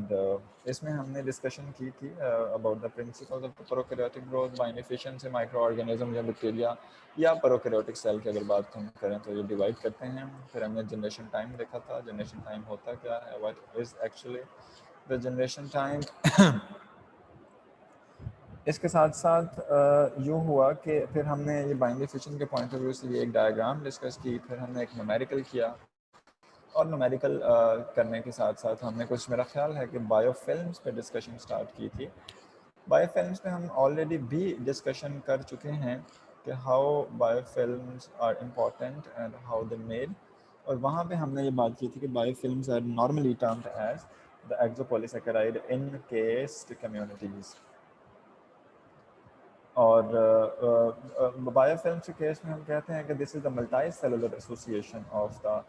And इसमें हमने discussion की थी about the principles of prokaryotic growth by inefficient से माइक्रो ऑर्गेनिज्म या बैक्टीरिया या प्रोकैरियोटिक सेल की अगर बात हम करें तो ये डिवाइड करते हैं। फिर हमने जनरेशन टाइम देखा था। जनरेशन टाइम होता क्या है, what is actually the generation time. इसके साथ साथ यूँ हुआ कि फिर हमने ये बाइंग एफिशिएंट के पॉइंट ऑफ व्यू से ये एक डायग्राम डिस्कस की। फिर हमने एक न्यूमेरिकल किया और न्यूमेरिकल करने के साथ साथ हमने कुछ, मेरा ख्याल है कि बायोफिल्म्स पे डिस्कशन स्टार्ट की थी। बायोफिल्म्स पे हम ऑलरेडी भी डिस्कशन कर चुके हैं कि how biofilms are important and how they made, और वहाँ पे हमने ये बात की थी कि biofilms are normally termed as the exopolysaccharide encased communities. और बायोफिल्म्स के केस में हम कहते हैं कि this is the multicellular association of the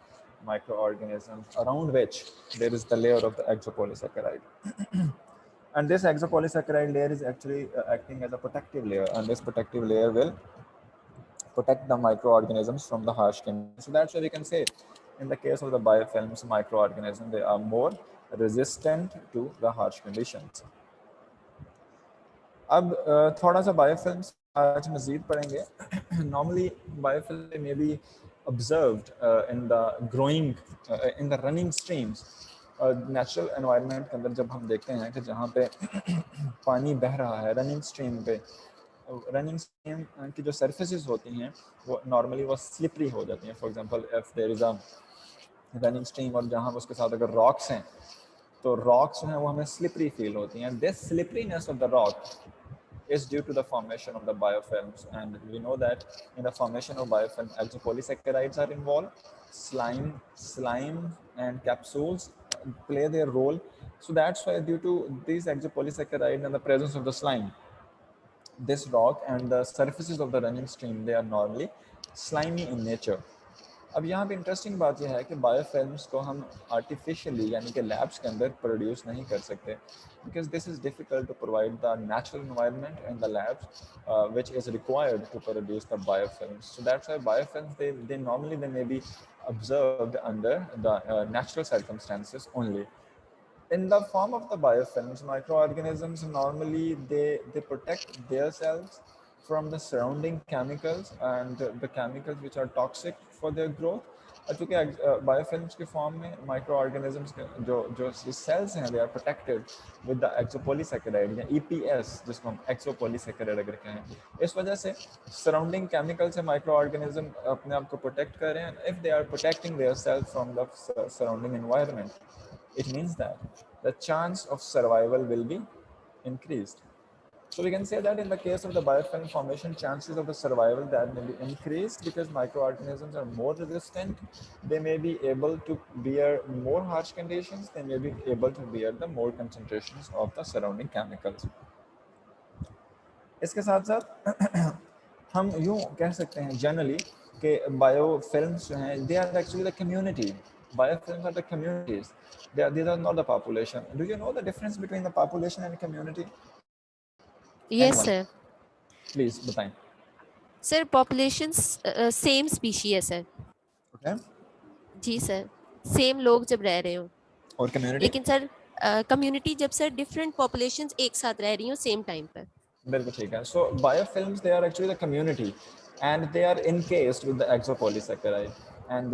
microorganisms around which there is the layer of the exopolysaccharide, and this exopolysaccharide layer is actually acting as a protective layer, and this protective layer will protect the microorganisms from the harsh conditions. So that's why we can say in the case of the biofilms microorganisms, they are more resistant to the harsh conditions. अब थोड़ा सा biofilms आज मज़ीद पढ़ेंगे। Normally biofilm में be observed in the growing in the running streams, natural environment के अंदर जब हम देखते हैं कि जहाँ पे पानी बह रहा है रनिंग स्ट्रीम पे, रनिंग स्ट्रीम की जो सरफेसेस होती हैं वो नॉर्मली वो स्लिपरी हो जाती हैं। For example if there is a running stream और जहाँ उसके साथ अगर रॉक्स हैं तो रॉक्स जो हैं वो हमें स्लिपरी फील होती हैं। This slipperiness of the rock is due to the formation of the biofilms, and we know that in the formation of biofilm exopolysaccharides are involved, slime and capsules play their role. So that's why due to these exopolysaccharides and the presence of the slime, this rock and the surfaces of the running stream, they are normally slimy in nature. अब यहाँ पे interesting बात यह है कि biofilms को हम artificially यानी कि लैब्स के अंदर प्रोड्यूस नहीं कर सकते, because this is difficult to provide the natural environment in the labs which is required to produce the biofilms. So that's why biofilms, they normally they may be observed under the natural circumstances only. In the form of the biofilms, microorganisms normally they protect their cells from the surrounding chemicals and the chemicals which are toxic for their growth. चूँकि biofilms के form में microorganisms के जो cells हैं they are protected with the exopolysaccharide या EPS, जिसको हम एक्सोपॉलीसैकेराइड अगर कहें, इस वजह से सराउंडिंग केमिकल से माइक्रो ऑर्गेनिज्म अपने आप को प्रोटेक्ट कर रहे हैं। If they are protecting their self from the surrounding environment, it means that the chance of survival will be increased. So we can say that in the case of the biofilm formation, chances of the survival that may be increased because microorganisms are more resistant. They may be able to bear more harsh conditions. They may be able to bear the more concentrations of the surrounding chemicals. इसके साथ साथ हम यूँ कह सकते हैं generally कि biofilms जो हैं they are actually the community. Biofilms are the communities. These are not the population. Do you know the difference between the population and community? Yes, Anyone? sir. Please, बताएं. सर पॉपुलेशन सेम स्पीशी है sir. Okay. जी sir, same लोग जब रह रहे हो. और community? लेकिन sir community जब सर डिफरेंट पॉपुलेशंस एक साथ रह रही हो सेम टाइम पर. बिल्कुल ठीक है. So biofilms, they are actually the community, and they are encased with the exopolysaccharide, and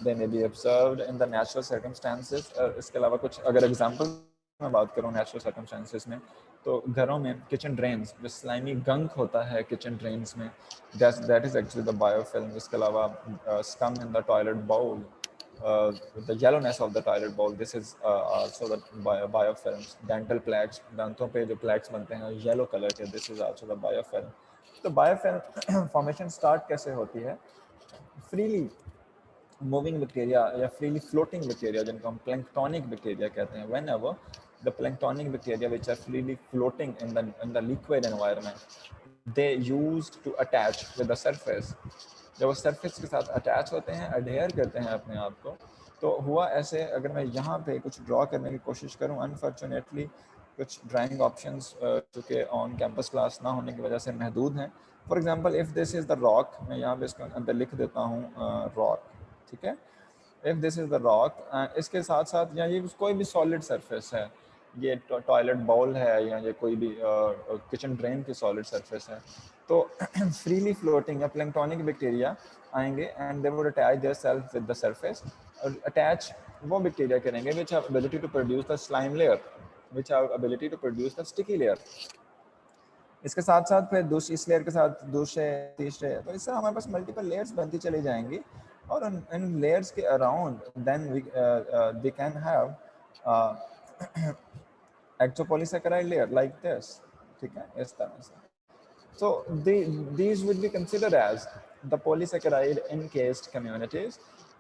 they may be observed in the natural circumstances. इसके अलावा कुछ अगर एग्जांपल मैं बात करूँ नेचुरल सर्कमस्टेंसेस में, तो घरों में किचन ड्रेन्स जो स्लाइमी गंक होता है किचन ड्रेन्स में, that is actually the biofilm. इसके अलावा scum in the toilet bowl, the yellowness of the toilet bowl, this is also the biofilms. Dental plaques, दांतों पे जो plaques बनते हैं yellow color के, this is also the biofilm. तो biofilm formation start कैसे होती है? Freely moving bacteria या freely floating bacteria जिनको हम planktonic bacteria कहते हैं, whenever the planktonic bacteria which are freely floating in the liquid environment, they used to attach with the surface. जब वो सरफेस के साथ अटैच होते हैं, अडेयर करते हैं अपने आप को, तो हुआ ऐसे. अगर मैं यहाँ पे कुछ ड्रॉ करने की कोशिश करूँ, अनफॉर्चुनेटली कुछ ड्राइंग ऑप्शंस चूँकि ऑन कैंपस क्लास ना होने की वजह से महदूद हैं. For example if this is the rock, मैं यहाँ पे इसके अंदर लिख देता हूँ रॉक, ठीक है. If this is the rock, इसके साथ साथ या ये कोई भी सॉलिड सरफेस है, ये टॉयलेट बाउल है या ये कोई भी किचन ड्रेन की सॉलिड सरफेस है, तो फ्रीली फ्लोटिंग या प्लैंक्टोनिक बैक्टीरिया आएंगे and they would attach their self with the surface, और अटैच वो बैक्टीरिया करेंगे which have ability to produce the slime layer, which have ability to produce the sticky layer. इसके साथ साथ फिर दूसरी इस लेयर के साथ दूसरे तीसरे, तो इससे हमारे पास मल्टीपल लेयर्स बनती चली जाएंगी, और इन लेयर्स के around then we they can have exopolysaccharide layer like this, ठीक है, इस तरह से। So these would be considered as the polysaccharide encased communities।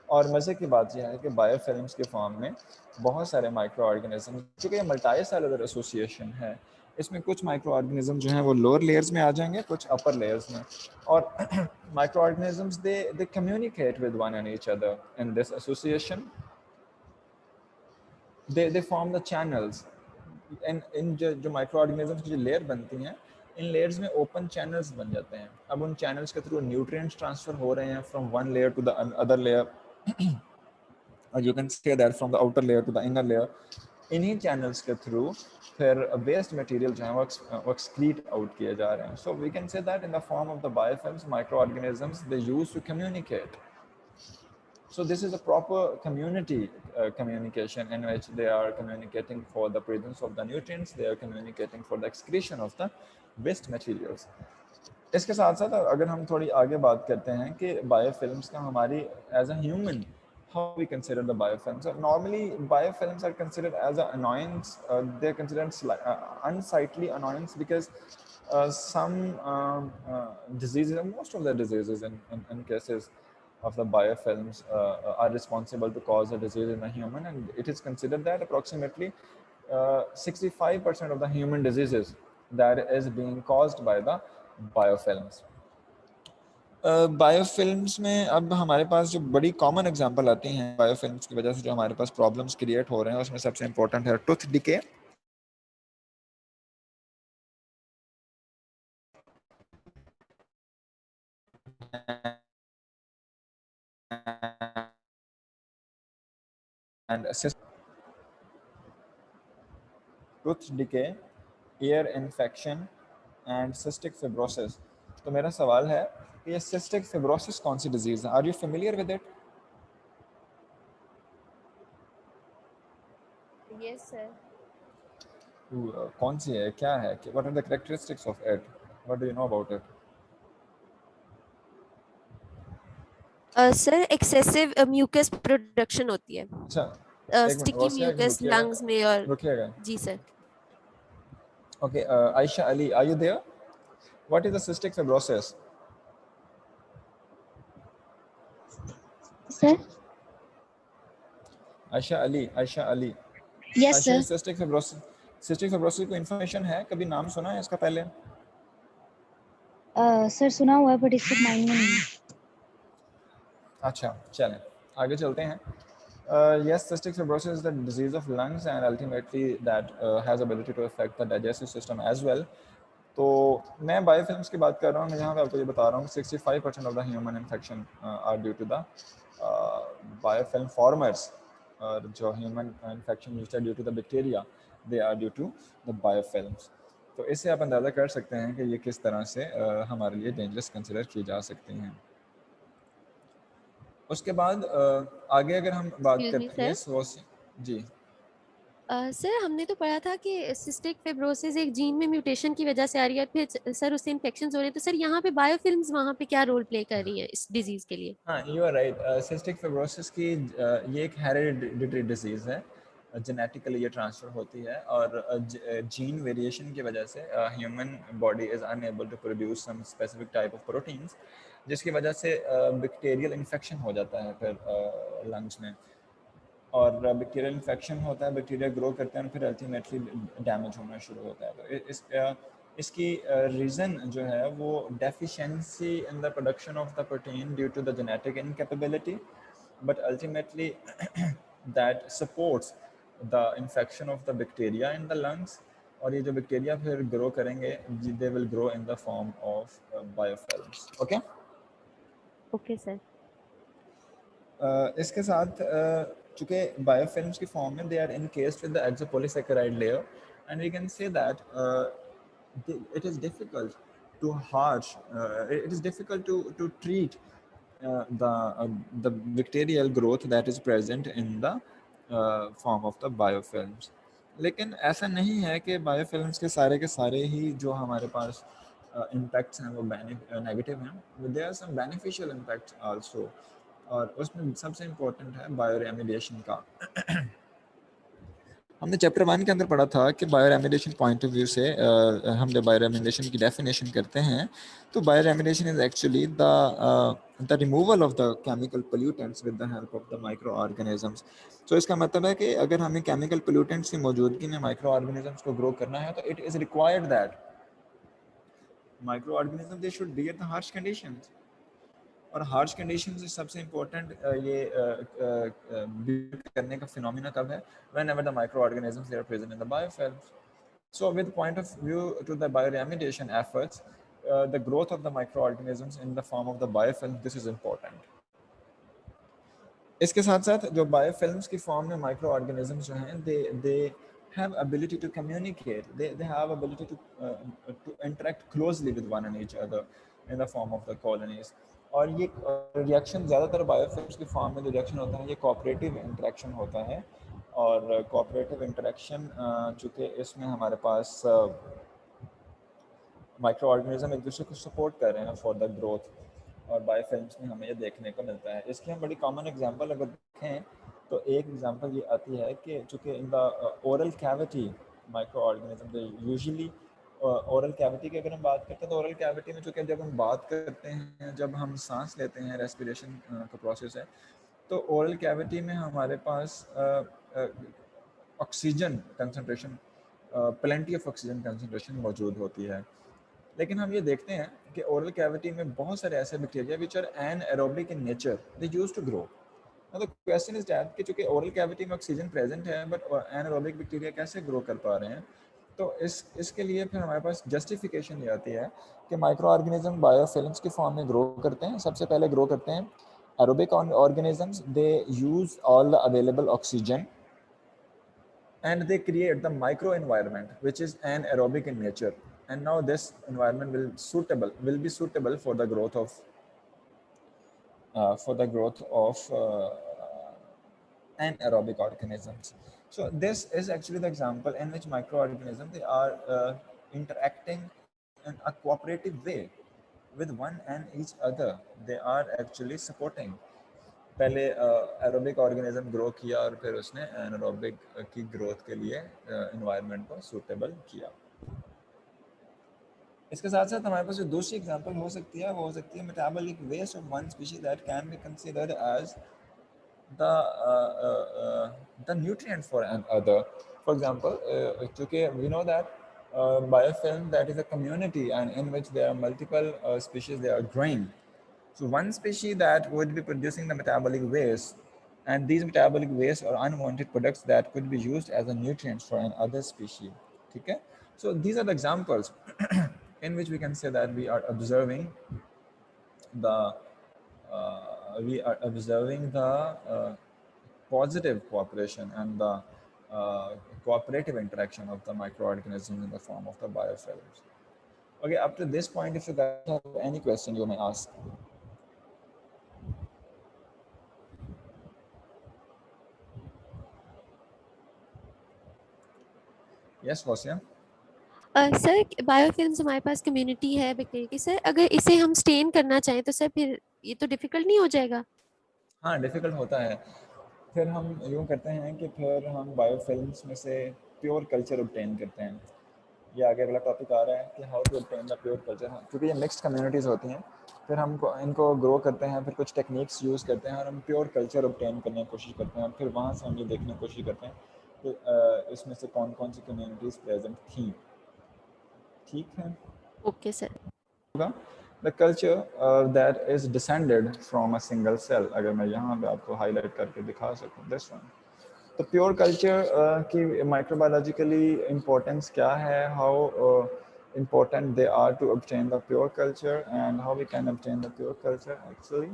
और मज़े की बात यह है कि बायोफिल्म्स के फॉर्म में बहुत सारे माइक्रो ऑर्गेनिज्म, चूँकि ये मल्टी सेलुलर एसोसिएशन है, इसमें कुछ माइक्रो ऑर्गेनिज्म जो हैं वो लोअर लेयर्स में आ जाएंगे, कुछ अपर लेयर्स में, और microorganisms they communicate with one and each other in this association, they form the channels. इन जो माइक्रो ऑर्गेनिजम्स की जो लेयर बनती हैं, इन लेयर्स में ओपन चैनल्स बन जाते हैं। अब उन चैनल्स के थ्रू न्यूट्रिएंट्स ट्रांसफर हो रहे हैं from one layer to the other layer, और you can say that from the outer layer to the inner layer. इन्हीं चैनल्स के थ्रू फिर वेस्ट मटेरियल जो है वो एक्सक्रीट आउट किए जा रहे हैं। So we can say that in the form of the biofilms microorganisms they use to communicate. So this is a proper community communication in which they are communicating for the presence of the nutrients, they are communicating for the excretion of the waste materials. इसके साथ साथ अगर हम थोड़ी आगे बात करते हैं कि बायोफिल्म्स का हमारी as a human how we consider the biofilms. So normally biofilms are considered as an annoyance, they are considered unsightly annoyance because some diseases, most of the diseases in cases of the biofilms are responsible to cause a disease in a human, and it is considered that approximately 65% of the human diseases that is being caused by the biofilms. Biofilms में अब हमारे पास जो बड़ी common example आती हैं biofilms की वजह से जो हमारे पास प्रॉब्लम्स क्रिएट हो रहे हैं, उसमें सबसे इम्पोर्टेंट है tooth decay, and tooth decay, ear infection and cystic fibrosis. तो मेरा सवाल है कि ये सिस्टिक फिब्रोसिस कौन सी डिजीज़ है? Are you familiar with it? Yes, sir. कौन सी है, क्या है, what are the characteristics of it, what do you know about it? Sir excessive mucus production होती है, अच्छा, एक मिनट स्टिकी वॉसिया म्यूकस रुकिएगा, लंग्स में और रुकिएगा। जी sir. Okay, Aisha Ali, are you there? What is the cystic fibrosis? Sir? Aisha Ali, Aisha Ali. Yes, Aisha, sir. cystic fibrosis, cystic fibrosis को इन्फॉर्मेशन है, कभी नाम सुना है इसका पहले? सर सुना हुआ है बट इसको माइंड में नहीं। अच्छा, चलें आगे चलते हैं। Yes, cystic fibrosis is the disease of lungs and ultimately that has ability to affect the digestive system as well. तो मैं बायोफिल्म्स की बात कर रहा हूँ, मैं यहाँ पे आपको ये बता रहा हूँ 65% of the human infection are due to the biofilm formers, और जो human infection due to the bacteria they are due to the biofilms. तो इससे आप अंदाज़ा कर सकते हैं कि ये किस तरह से हमारे लिए डेंजरस कंसिडर की जा सकती हैं। उसके बाद आगे अगर हम बात एक्सक्यूज मी करते हैं, सर। यस वो जी सर हमने तो पढ़ा था कि सिस्टिक फिब्रोसिस एक जीन में म्यूटेशन की वजह से आ रही है, फिर सर उससे इन्फेक्शन हो रहे हैं, तो सर यहाँ पे बायोफिल्म्स वहाँ पे क्या रोल प्ले कर रही है इस डिजीज के लिए? हाँ, you are right. Cystic fibrosis की ये एक हेरिडिटरी डिजीज़ है, जेनेटिकली ये ट्रांसफ़र होती है, और जीन वेरिएशन की वजह से human body is unable to produce some specific type of proteins, जिसकी वजह से बैक्टीरियल इन्फेक्शन हो जाता है फिर लंग्स में, और बैक्टीरियल इन्फेक्शन होता है, बैक्टीरिया ग्रो करते हैं, फिर अल्टीमेटली डैमेज होना शुरू होता है। तो इसकी रीज़न जो है वो deficiency in the production of the protein due to the genetic incapability, but ultimately that supports the infection of the bacteria in the lungs, और ये जो बैक्टीरिया फिर ग्रो करेंगे they will grow in the form of biofilms. Okay, okay sir. इसके साथ चूंकि biofilms की form में they are encased with the exopolysaccharide layer, and we can say that it is difficult to it is difficult to treat the bacterial growth that is present in the form of the biofilms. लेकिन ऐसा नहीं है कि biofilms के सारे ही जो हमारे पास impacts हैं वो नेगेटिव हैं. There are some beneficial impacts also, और उसमें सबसे इम्पोर्टेंट है बायो रेमिडिएशन का. हमने चैप्टर 1 के अंदर पढ़ा था कि bio remediation point of view से हम जब बायो रेमिडिएशन की डेफिनेशन करते हैं तो bio remediation is actually the removal of the chemical pollutants with the help of the micro organisms. तो इसका मतलब है कि अगर हमें केमिकल पोल्यूटेंट्स की मौजूदगी में माइक्रो ऑर्गेनिजम्स को ग्रो करना है तो it is required that micro organism they should be at the harsh conditions. और हार्श कंडीशंस से सबसे इम्पोर्टेंट ये बिल्ड करने का फिनोमिना कब है? Whenever the microorganisms they are present in the biofilms. So with point of view to the bioremediation efforts, the growth of the microorganisms in the form of the biofilm, this is important. इसके साथ साथ जो biofilms की form में microorganisms जो हैं, they have ability to communicate. They have ability to interact closely with one and each other in the form of the colonies. और ये रिएक्शन ज़्यादातर बायोफिल्म्स की फॉर्म में जो रिएक्शन होता है ये कोऑपरेटिव इंटरेक्शन होता है. और कोऑपरेटिव इंटरेक्शन चूँकि इसमें हमारे पास माइक्रो ऑर्गेनिज्म एक दूसरे को सपोर्ट कर रहे हैं फॉर द ग्रोथ, और बायोफिल्म्स में हमें ये देखने को मिलता है. इसकी हम बड़ी कॉमन एग्जांपल अगर देखें तो एक एग्जांपल ये आती है कि चूँकि in the oral cavity micro organism they usually oral cavity की अगर हम बात करते हैं तो ओरल कैविटी में चूँकि जब हम बात करते हैं, जब हम सांस लेते हैं, रेस्पिरेशन का प्रोसेस है, तो ओरल कैविटी में हमारे पास oxygen concentration, plenty of oxygen concentration मौजूद होती है. लेकिन हम ये देखते हैं कि ओरल कैविटी में बहुत सारे ऐसे bacteria which are anaerobic in nature, they use to grow. Now the question is that कि चूँकि ओरल कैविटी में ऑक्सीजन प्रेजेंट है बट एनएरोबिक बैक्टीरिया कैसे ग्रो कर पा रहे हैं? तो इसके लिए फिर हमारे पास जस्टिफिकेशन ये आती है कि माइक्रो ऑर्गेनिज्म बायोफिल्म्स की फॉर्म में ग्रो करते हैं. सबसे पहले ग्रो करते हैं aerobic organisms, they use all the available oxygen and they create the micro environment which is anaerobic in nature, and now this environment will be suitable for the growth of anaerobic organisms. So this is actually the example in which microorganisms they are interacting in a cooperative way with one and each other. They are actually supporting. पहले aerobic organism grow किया और फिर उसने anaerobic की growth के लिए environment को suitable किया. इसके साथ साथ हमारे पास जो दूसरी एग्जांपल हो सकती है वो हो सकती है metabolic waste of one species that can be considered as the nutrient for an other. For example क्योंकि we know that biofilm that is a community and in which there are multiple species they are growing. So one species that would be producing the metabolic waste, and these metabolic waste are unwanted products that could be used as a nutrient for another species. Okay? So these are the examples in which we can say that we are observing the positive cooperation and the cooperative interaction of the microorganisms in the form of the biofilms. Okay, up to this point, if you guys have any question, you may ask. Yes, Vasya? Sir biofilms हमारे पास community है bacteria की. Sir अगर इसे हम stand करना चाहें तो sir फिर ये तो डिफिकल्ट नहीं हो जाएगा? हाँ, डिफिकल्ट होता है. फिर हम यूँ करते हैं कि फिर हम बायोफिल्म्स में से प्योर कल्चर ऑब्टेन करते हैं. ये आगे अगला टॉपिक आ रहा है कि how to obtain the pure culture. क्योंकि ये मिक्स्ड कम्युनिटीज़ होती हैं, फिर हम इनको ग्रो करते हैं, फिर कुछ टेक्निक्स यूज़ करते हैं और हम प्योर कल्चर ऑब्टेन करने की कोशिश करते हैं. फिर वहाँ से हम ये देखने की कोशिश करते हैं कि इसमें से कौन कौन सी कम्युनिटीज़ प्रेजेंट थी. ठीक है? Okay sir. The culture that is descended from a single cell. अगर मैं यहाँ पे आपको हाईलाइट करके दिखा सकूँ, this one. तो प्योर कल्चर की माइक्रोबायोलॉजिकली इम्पोर्टेंस क्या है, how important they are to obtain the pure culture and how we can obtain the pure culture actually.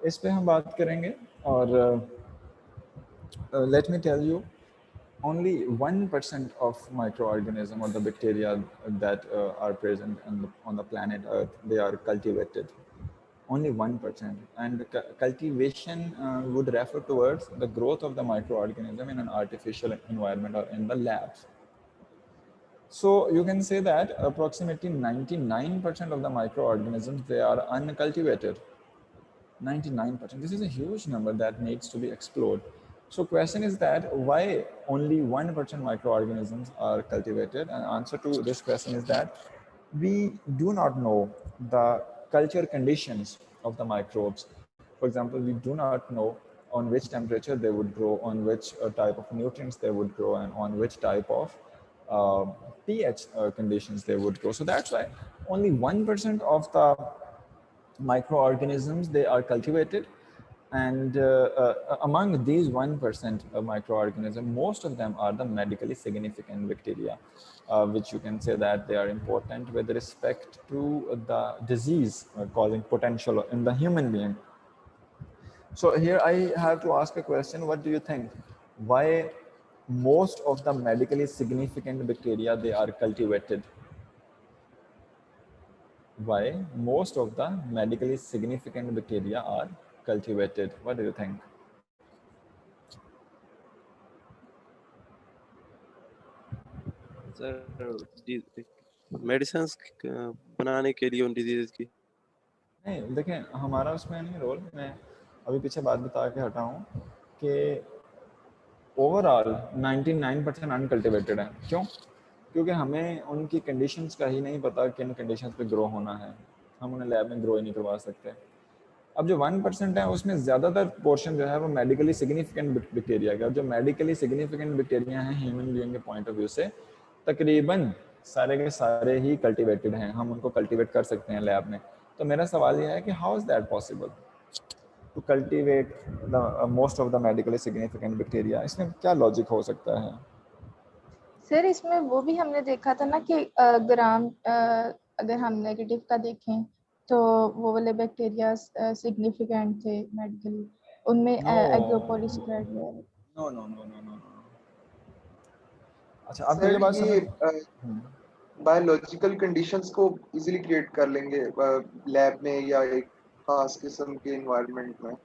इस पे हम बात करेंगे और let me tell you, only 1% of microorganism or the bacteria that are present on the planet Earth, they are cultivated. Only 1%. And cultivation would refer towards the growth of the microorganism in an artificial environment or in the labs. So you can say that approximately 99% of the microorganisms, they are uncultivated. 99%. This is a huge number that needs to be explored. So question is that why only 1% microorganisms are cultivated? And answer to this question is that we do not know the culture conditions of the microbes. For example, we do not know on which temperature they would grow, on which type of nutrients they would grow, and on which type of uh, pH conditions they would grow. So that's why only 1% of the microorganisms, they are cultivated, and among these 1% of microorganisms, most of them are the medically significant bacteria, which you can say that they are important with respect to the disease causing potential in the human being. So here I have to ask a question. What do you think? Why most of the medically significant bacteria, they are cultivated? Why most of the medically significant bacteria are cultivated? What do you think? Sir medicine बनाने के लिए उन disease की नहीं, देखें हमारा उसमें नहीं रोल। मैं अभी पीछे बात बता के हटा हूँ कि ओवरऑल 99% अनकल्टिवेटेड है। क्यों? क्योंकि हमें उनकी कंडीशंस का ही नहीं पता किन कंडीशंस पे ग्रो होना है। हम उन्हें लैब में ग्रो ही नहीं करवा सकते। अब जो 1% है उसमें ज़्यादातर पोर्शन जो है वो मेडिकली सिग्निफिकेंट बैक्टीरिया का। जो मेडिकली सिग्निफिकेंट बैक्टीरिया हैं ह्यूमन बीइंग के पॉइंट ऑफ व्यू से तकरीबन सारे के सारे ही कल्टिवेटेड हैं। हम उनको कल्टिवेट कर सकते हैं लैब में। तो मेरा सवाल यह है कि how is that possible to cultivate the most of the medically significant bacteria? इसमें क्या लॉजिक हो सकता है? सर इसमें वो भी हमने देखा था ना कि अगर हम नेगेटिव का देखें तो वो वाले बैक्टीरिया सिग्निफिकेंट थे मेडिकली, उनमें एग्रोपोलिसैकेराइड वगैरह। No no no no no. अच्छा, आप ये बात समझ, बायोलॉजिकल कंडीशंस को इजीली क्रिएट कर लेंगे लैब में या एक खास किस्म के एनवायरनमेंट में।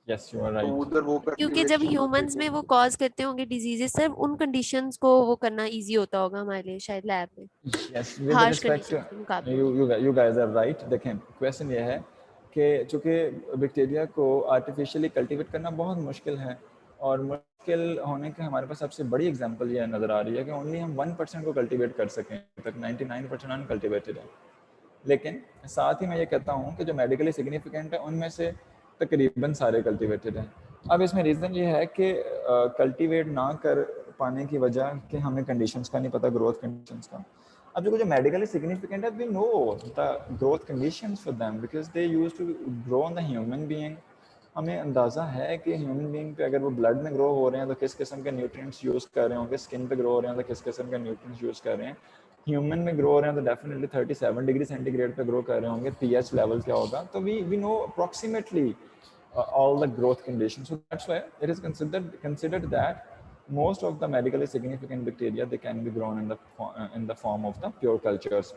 Yes you are right. तो उधर वो क्योंकि जब ह्यूमंस में वो कॉज करते होंगे डिजीजेस सर, उन कंडीशंस को वो करना इजी होता होगा हमारे लिए शायद लैब में। Yes, with harsh respect conditions के मुकाबले। You guys are right. देखें क्वेश्चन ये है कि चूंकि बैक्टीरिया को आर्टिफिशियली कल्टीवेट करना बहुत मुश्किल है, और मुश्किल होने के हमारे पास सबसे बड़ी एग्जांपल ये नज़र आ रही है कि ओनली हम 1% को कल्टीवेट कर सकें, तक 99% अनकल्टिवेटेड है। लेकिन साथ ही मैं ये कहता हूँ कि जो मेडिकली सिग्निफिकेंट है उनमें से तकरीबन सारे कल्टीवेटेड हैं। अब इसमें रीज़न ये है कि कल्टीवेट ना कर पाने की वजह कि हमें कंडीशंस का नहीं पता, ग्रोथ कंडीशंस का। अब जो मेडिकली सिग्निफिकेंट है, we know the growth conditions for them because they used to grow in the human being. हमें अंदाज़ा है कि ह्यूमन बीइंग पे अगर वो ब्लड में ग्रो हो रहे हैं तो किस किस्म के न्यूट्रिएंट्स यूज़ कर रहे होंगे, स्किन पे ग्रो हो रहे हैं तो किस किस्म के न्यूट्रिएंट्स यूज़ कर रहे हैं, ह्यूमन में ग्रो हो रहे हैं तो डेफिनेटली 37 डिग्री सेंटीग्रेड पे ग्रो कर रहे होंगे, पीएच लेवल क्या होगा। तो we know approximately all the growth conditions. So that's why it is considered that most of the medically significant bacteria, they can be grown in the form of the pure cultures.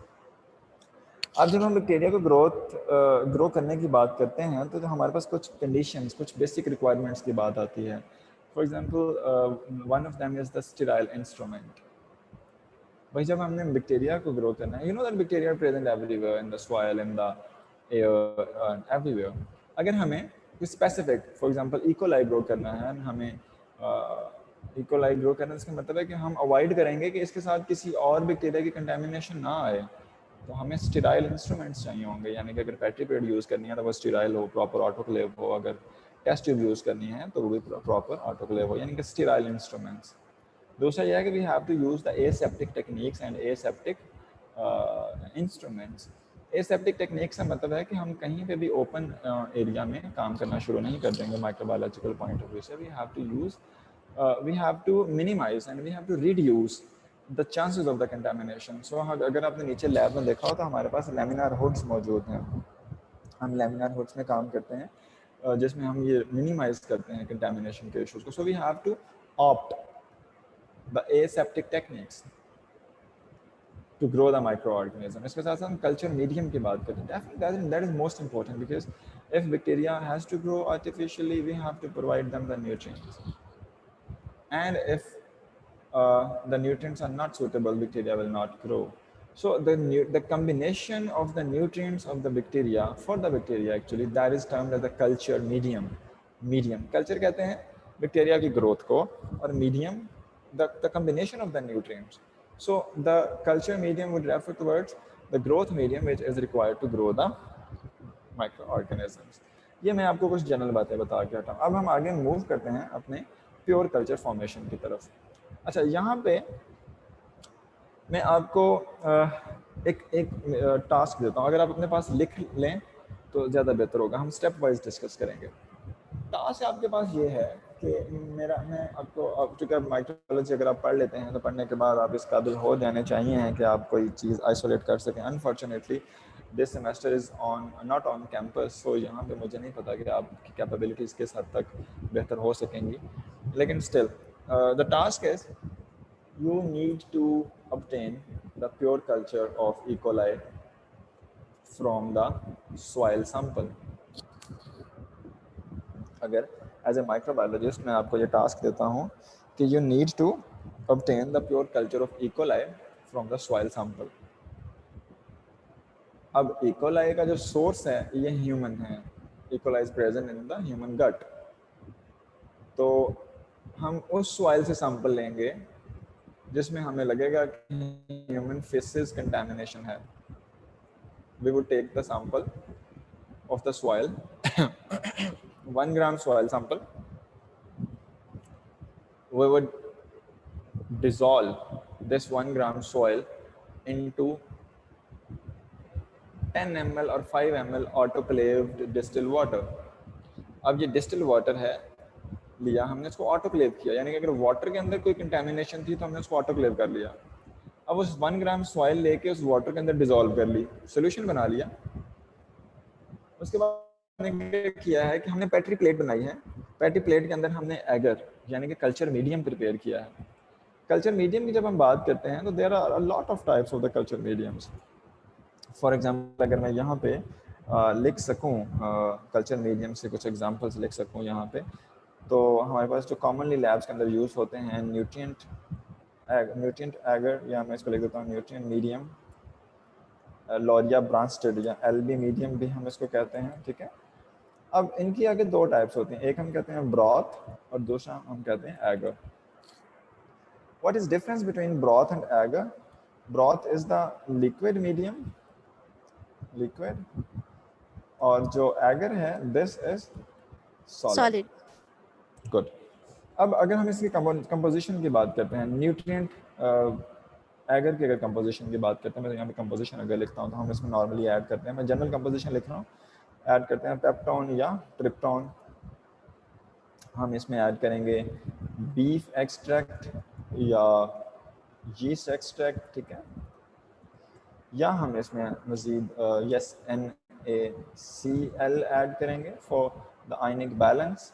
अब जब हम bacteria को grow करने की बात करते हैं तो हमारे पास कुछ कंडीशंस, कुछ बेसिक रिक्वायरमेंट्स की बात आती है। For example one of them is the sterile instrument. भाई जब हमने बैक्टीरिया को ग्रो करना है, you know that bacteria are present everywhere in the soil, in the air, everywhere. अगर हमें specific for example E coli grow करना है, हमें इकोलाई ग्रो करना, इसका मतलब है कि हम अवॉइड करेंगे कि इसके साथ किसी और बैक्टीरिया की कंटेमिनेशन ना आए, तो हमें स्टेराइल इंस्ट्रूमेंट्स चाहिए होंगे। यानी कि अगर पेट्री पेड यूज़ करनी है तो वो स्टेराइल हो, प्रॉपर ऑटोक्लेव हो, अगर टेस्ट ट्यूब यूज़ करनी है तो वो भी प्रॉपर ऑटोक्लेव हो, यानी कि स्टेराइल इंस्ट्रूमेंट्स। दूसरा यह है कि we have to use the aseptic techniques and aseptic instruments. Aseptic technique से मतलब है कि हम कहीं पे भी ओपन एरिया में काम करना शुरू नहीं कर देंगे माइक्रोबायोलॉजिकल पॉइंट ऑफ व्यू से। We have to minimize and we have to reduce the chances of the contamination. So अगर आपने नीचे लैब में देखा हो तो हमारे पास लैमिनार हुड्स मौजूद हैं। हम लैमिनार हुड्स में काम करते हैं जिसमें हम ये मिनिमाइज करते हैं कंटामिनेशन के इश्यूज को. So we have to opt the aseptic techniques to grow the microorganism. इसके साथ साथ हम कल्चर मीडियम की बात करते हैं. Definitely that is most important because if bacteria has to grow artificially, we have to provide them the nutrients. And if the nutrients are not suitable, bacteria will not grow. So the combination of the nutrients of the bacteria for the bacteria actually that is termed as the culture medium. Culture कहते हैं bacteria की growth को और medium the combination of the nutrients. So the culture medium would refer towards the growth medium which is required to grow the microorganisms. ये मैं आपको कुछ general बातें बता के हटा. अब हम आगे मूव करते हैं अपने प्योर कल्चर फॉर्मेशन की तरफ. अच्छा, यहाँ पे मैं आपको एक टास्क देता हूँ. अगर आप अपने पास लिख लें तो ज़्यादा बेहतर होगा. हम स्टेप वाइज डिस्कस करेंगे. टास्क आपके पास ये है कि मैं आपको, अब चूँकि आप माइक्रोबायोलॉजी अगर आप पढ़ लेते हैं तो पढ़ने के बाद आप इस काबिल हो जाने चाहिए हैं कि आप कोई चीज़ आइसोलेट कर सकें. Unfortunately this semester is not on campus, so यहाँ पे मुझे नहीं पता कि आपकी कैपेबिलिटीज़ किस हद तक बेहतर हो सकेंगी. लेकिन still the task is you need to obtain the pure culture of E. coli from the soil sample. अगर एज ए माइक्रोबायोलॉजिस्ट मैं आपको ये टास्क देता हूँ कि you need to obtain the pure culture of E. coli from the soil sample. अब E. coli का जो सोर्स है ये ह्यूमन है. E. coli is present in the human gut. तो हम उस सॉइल से सैंपल लेंगे जिसमें हमें लगेगा कि ह्यूमन फेसेस कंटामिनेशन है. We would take the sample of the soil 1 gram soil sample. We would dissolve this 1 gram soil into 10 ml or 5 ml autoclaved distilled water. अब ये distilled water है, लिया हमने, इसको ऑटोक्लेव किया, यानी कि अगर वाटर के अंदर कोई कंटेमिनेशन थी तो हमने उसको ऑटोक्लेव कर लिया. अब उस 1 ग्राम सॉइल लेके उस वाटर के अंदर डिसॉल्व कर ली, सोल्यूशन बना लिया. उसके बाद हमने किया है कि हमने पेट्री प्लेट बनाई है. पेट्री प्लेट के अंदर हमने एगर यानी कि कल्चर मीडियम प्रिपेयर किया है. कल्चर मीडियम की जब हम बात करते हैं तो there are a lot of types of the culture mediums. For example अगर मैं यहाँ पे लिख सकूँ कल्चर मीडियम से कुछ एग्जांपल्स लिख सकूँ यहाँ पे, तो हमारे पास जो कॉमनली लैब्स के अंदर यूज़ होते हैं न्यूट्रिएंट एगर, या मैं इसको लिख देता हूँ न्यूट्रिएंट मीडियम, लॉरिया ब्रांस्टेड या एलबी मीडियम भी हम इसको कहते हैं. ठीक है. अब इनकी आगे 2 टाइप्स होती हैं. एक हम कहते हैं ब्रॉथ और दूसरा हम कहते हैं agar. What is difference between broth and agar? Broth is the liquid medium, liquid, और जो एगर है दिस इज सॉलिड. गुड. अब अगर हम इसकी कंपोजिशन की बात करते हैं, न्यूट्रिएंट एगर की अगर कंपोजिशन की बात करते हैं, मैं तो यहाँ पे कंपोजिशन अगर लिखता हूँ तो हम इसमें नॉर्मली ऐड करते हैं, मैं जनरल कंपोजिशन लिख रहा हूँ, ऐड करते हैं पेप्टोन या ट्रिप्टोन. हम इसमें ऐड करेंगे बीफ एक्सट्रैक्ट या यीस्ट एक्सट्रैक्ट. ठीक है. या हम इसमें मज़ीद NaCl ऐड करेंगे फॉर द आयनिक बैलेंस.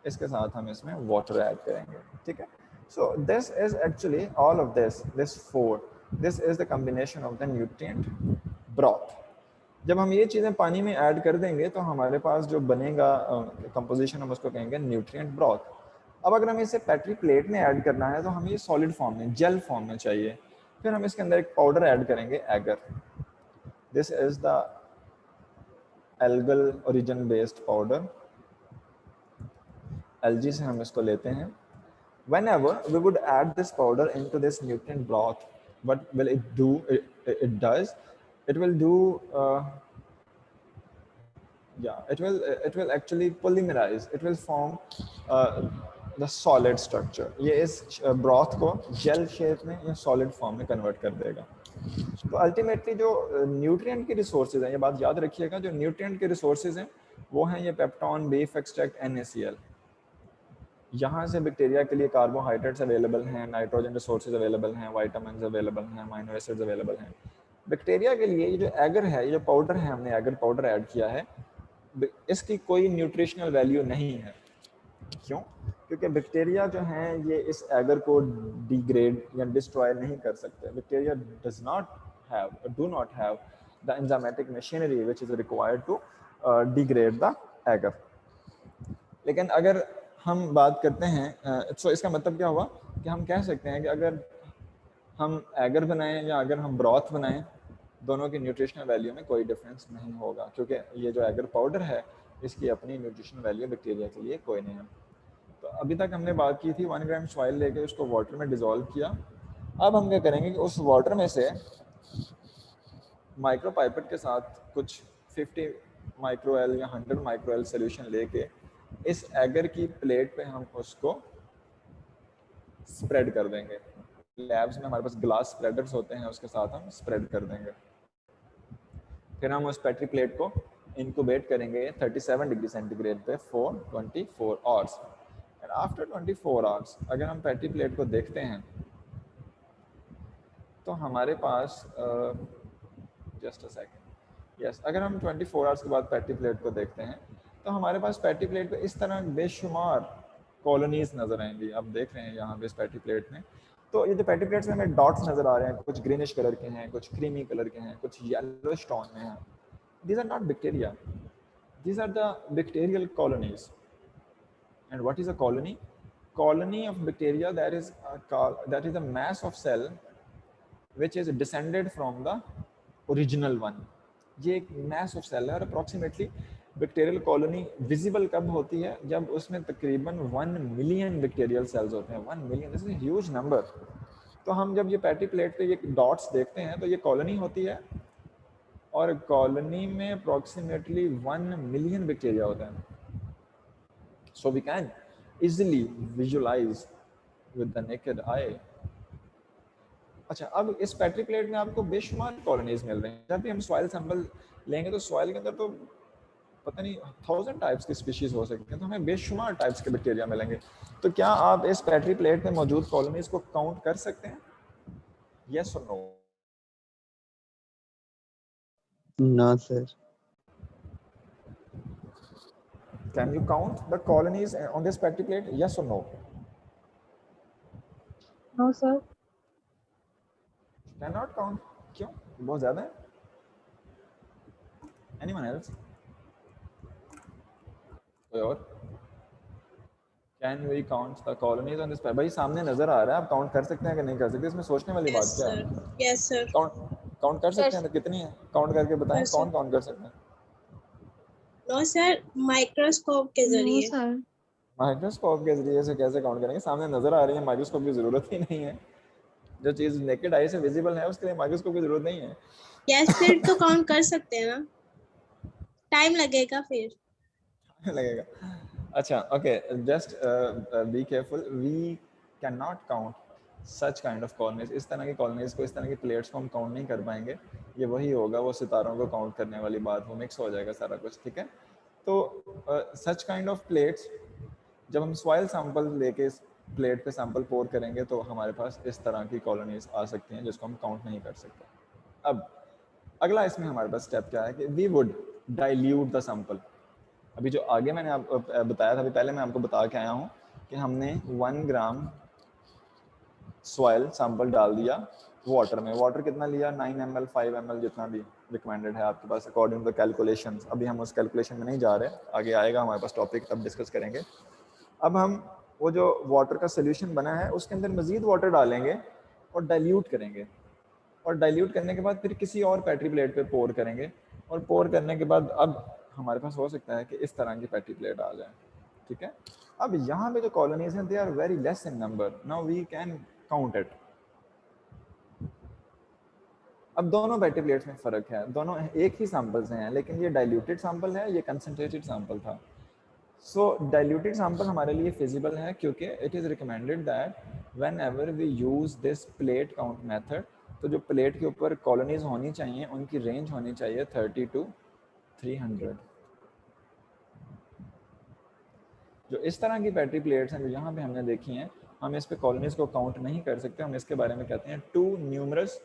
इसके साथ हम इसमें वाटर ऐड करेंगे. ठीक है. सो this is actually all of this 4. This is the combination of the nutrient broth. जब हम ये चीज़ें पानी में ऐड कर देंगे तो हमारे पास जो बनेगा कंपोजिशन हम उसको कहेंगे न्यूट्रिएंट ब्रॉथ. अब अगर हमें इसे पेट्री प्लेट में ऐड करना है तो हमें ये सॉलिड फॉर्म में, जेल फॉर्म में चाहिए. फिर हम इसके अंदर एक पाउडर ऐड करेंगे agar. This is the algal origin based powder. Algae से हम इसको लेते हैं. Whenever we would add this powder into this nutrient broth, what will it do? It will do it will actually polymerize. It will form the solid structure. ये इस broth को gel shape में या solid form में convert कर देगा. तो ultimately जो न्यूट्रिएंट के रिसोर्सेज हैं, ये बात याद रखिएगा, जो न्यूट्रिएंट के रिसोर्सेज हैं वो हैं ये पेप्टोन, बीफ एक्सट्रैक्ट, NaCl. यहाँ से बैक्टीरिया के लिए कार्बोहाइड्रेट्स अवेलेबल हैं, नाइट्रोजन रिसोर्सेज अवेलेबल हैं, विटामिन्स अवेलेबल हैं, अमीनो एसिड्स अवेलेबल हैं. बैक्टीरिया के लिए ये जो एगर है, ये जो पाउडर है, हमने एगर पाउडर ऐड किया है, इसकी कोई न्यूट्रिशनल वैल्यू नहीं है। क्यों? क्योंकि बैक्टीरिया जो हैं ये इस एगर को डिग्रेड या डिस्ट्रॉय नहीं कर सकते। Bacteria do not have the enzymatic machinery which is required to degrade the agar. लेकिन अगर हम बात करते हैं तो इसका मतलब क्या हुआ कि हम कह सकते हैं कि अगर हम एगर बनाएं या अगर हम ब्रॉथ बनाएं, दोनों की न्यूट्रिशनल वैल्यू में कोई डिफरेंस नहीं होगा, क्योंकि ये जो एगर पाउडर है इसकी अपनी न्यूट्रिशनल वैल्यू बैक्टीरिया के लिए कोई नहीं है। तो अभी तक हमने बात की थी 1 ग्राम सॉइल लेके उसको वाटर में डिज़ोल्व किया। अब हम क्या करेंगे कि उस वाटर में से माइक्रोपाइपेट के साथ कुछ 50 माइक्रो एल या 100 माइक्रो एल सोल्यूशन लेके इस एगर की प्लेट पे हम उसको स्प्रेड कर देंगे। लैब्स में हमारे पास ग्लास स्प्रेडर्स होते हैं, उसके साथ हम स्प्रेड कर देंगे। फिर हम उस पेट्री प्लेट को इंक्यूबेट करेंगे 37 डिग्री सेंटीग्रेड पे for 24 hours. And after 24 hours अगर हम पेट्री प्लेट को देखते हैं तो हमारे पास जस्ट अ सेकंड, यस, अगर हम 24 आवर्स के बाद पेट्री प्लेट को देखते हैं तो हमारे पास पेट्री प्लेट पे इस तरह बेशुमार कॉलोनीज नज़र आएंगी। आप देख रहे हैं यहाँ पे इस पेट्री प्लेट में, तो ये जो पेट्री प्लेट्स में हमें डॉट्स नज़र आ रहे हैं, कुछ ग्रीनिश कलर के हैं, कुछ क्रीमी कलर के हैं, कुछ येलोइश टोन में हैं। These are not bacteria. These are the bacterial colonies. And what is a colony? Colony of bacteria that is a mass of cell which is descended from the original one. ये एक mass of cell है और approximately bacterial colony visible कब होती है? जब उसमें तकरीबन 1 मिलियन बैक्टीरियल सेल्स होते हैं। 1 million, this is huge number. तो हम जब ये पैटी प्लेट पे ये डॉट्स देखते हैं तो ये कॉलोनी होती है और कॉलोनी में अप्रॉक्सीमेटली 1 मिलियन बैक्टीरिया होता है। So we can easily visualise with the naked eye. अच्छा, अब इस पैट्री प्लेट में आपको बेशुमार कॉलोनीज मिल रहे हैं। जब भी हम सॉइल सैंपल लेंगे तो सॉइल के अंदर तो पता नहीं 1000 टाइप्स की स्पीशीज हो सकती हैं, तो हमें बेशुमार टाइप्स के बैक्टीरिया मिलेंगे। तो क्या आप इस पैट्री प्लेट में मौजूद कॉलोनीज को काउंट कर सकते हैं? यस और no? No, sir. Can you count the colonies on this patty plate? Yes or no? No, sir. Cannot count. क्यों? बहुत ज़्यादा है? Anyone else? कोई और? Can we count the colonies on this patty? भाई सामने नजर आ रहा है, आप काउंट कर सकते हैं कि नहीं कर सकते? इसमें सोचने वाली बात क्या है? Yes, sir. काउंट कर सकते हैं तो कितनी है? काउंट करके बताएं, Yes, sir. कौन काउंट कर सकते हैं? No, sir. माइक्रोस्कोप के No, जरिए। sir. माइक्रोस्कोप के जरिए से कैसे काउंट करेंगे? सामने नजर आ रही है, माइक्रोस्कोप की जरूरत ही नहीं है। जो चीज नेकेड आई से विजिबल है उसके लिए माइक्रोस्कोप की जरूरत नहीं है। Yes, फिर तो काउंट कर सकते हैं ना? टाइम लगेगा फिर। लगेगा। अच्छा, okay, just be careful, we can not count such kind of colonies. इस तरह की कॉलोनीज को, इस तरह की प्लेट्स को हम काउंट नहीं कर पाएंगे। ये वही होगा, वो सितारों को काउंट करने वाली बात, वो मिक्स हो जाएगा सारा कुछ, ठीक है? तो सच काइंड ऑफ प्लेट्स, जब हम सॉइल सैंपल लेके इस प्लेट पे सैंपल पोर करेंगे तो हमारे पास इस तरह की कॉलोनीज आ सकती हैं जिसको हम काउंट नहीं कर सकते। अब अगला इसमें हमारे पास स्टेप क्या है कि we would dilute the sample. अभी जो आगे मैंने आपको बताया था, अभी पहले मैं आपको बता के आया हूँ कि हमने 1 ग्राम सॉइल सैंपल डाल दिया वाटर में। वाटर कितना लिया? 9 ml, 5 ml, जितना भी रिकमेंडेड है आपके पास अकॉर्डिंग टू द कैलकुलेशंस। अभी हम उस कैलकुलेशन में नहीं जा रहे, आगे आएगा हमारे पास टॉपिक, तब डिस्कस करेंगे। अब हम वो जो वाटर का सोल्यूशन बना है उसके अंदर मज़ीद वाटर डालेंगे और डाइल्यूट करेंगे, और डाइल्यूट करने के बाद फिर किसी और पैट्री प्लेट पे पोर करेंगे, और पोर करने के बाद अब हमारे पास हो सकता है कि इस तरह की पैट्री प्लेट आ जाए, ठीक है? अब यहाँ पे जो कॉलोनीज हैं they are very less in number, now we can count it. अब दोनों पैट्री प्लेट्स में फ़र्क है, दोनों एक ही सैंपल से हैं, लेकिन ये डाइल्यूटेड सैंपल है, ये कंसनट्रेटेड सैंपल था। सो डाइल्यूटेड सैंपल हमारे लिए फिजिबल है क्योंकि it is recommended that whenever we use this plate count method, तो जो प्लेट के ऊपर कॉलोनीज होनी चाहिए उनकी रेंज होनी चाहिए 30 to 300। जो इस तरह की पैट्री प्लेट्स हैं जो यहाँ पे हमने देखी हैं, हम इस पे कॉलोनीज को काउंट नहीं कर सकते, हम इसके बारे में कहते हैं too numerous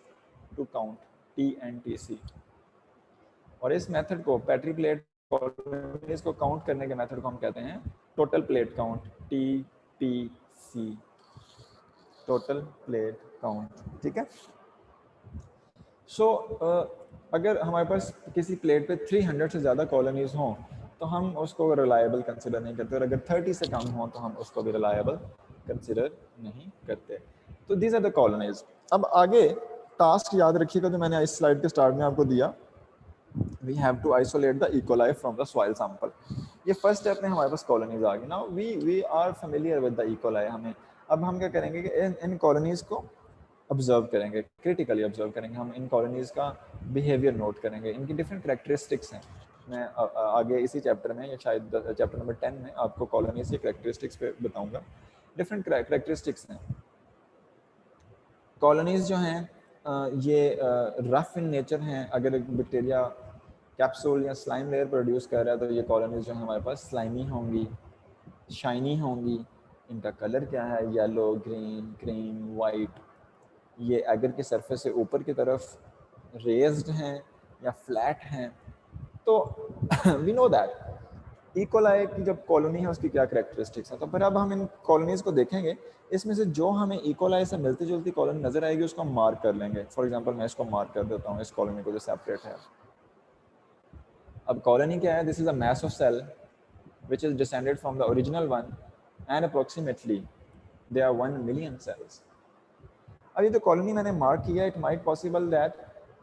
to count, TNTC। और इस मेथड को पेट्री प्लेट कॉलोनीज को काउंट करने के मेथड को हम कहते हैं total plate count, TPC, total plate count. ठीक है। सो अगर हमारे पास किसी प्लेट पे 300 से ज़्यादा कॉलोनीज हों तो हम उसको रिलायबल कंसिडर नहीं करते, और अगर 30 से कम हों तो हम उसको भी रिलायबल कंसिडर नहीं करते। तो दीज आर द कॉलोनीज। अब आगे टास्क याद रखिएगा जो मैंने इस स्लाइड के स्टार्ट में आपको दिया, we have to isolate the E coli from the soil sample. ये फर्स्ट स्टेप में हमारे पास कॉलोनीज आ गई। Now we are familiar with the E coli. हमें अब हम क्या करेंगे कि इन कॉलोनीज को ऑब्जर्व करेंगे, क्रिटिकली ऑब्जर्व करेंगे। हम इन कॉलोनीज का बिहेवियर नोट करेंगे, इनकी डिफरेंट करेक्टरिस्टिक्स हैं। मैं आगे इसी चैप्टर में या शायद चैप्टर नंबर 10 में आपको कॉलोनीज के करेक्टरिस्टिक्स पे बताऊंगा। डिफरेंट करेक्टरिस्टिक्स हैं। कॉलोनीज जो हैं ये रफ इन नेचर हैं। अगर एक बैक्टीरिया कैप्सूल या स्लाइम लेयर प्रोड्यूस कर रहा है तो ये कॉलोनीज जो है हमारे पास स्लाइमी होंगी, शाइनी होंगी। इनका कलर क्या है, येलो, ग्रीन, क्रीम, वाइट। ये एगर के सरफेस से ऊपर की तरफ रेज्ड हैं या फ्लैट हैं। तो वी नो दैट इकोलाई की जब कॉलोनी है उसकी क्या करेक्टरिस्टिक्स हैं। तो फिर अब हम इन कॉलोनीज को देखेंगे, इसमें से जो हमें इकोलाई से मिलती जुलती कॉलोनी नजर आएगी उसको हम मार्क कर लेंगे। फॉर एग्जांपल मैं इसको मार्क कर देता हूँ, इस कॉलोनी को जो सेपरेट है। अब कॉलोनी क्या है, this is a mass of cell which is descended from the original one and approximately there are 1 million cells. अब ये जो कॉलोनी मैंने मार्क किया, it might possible that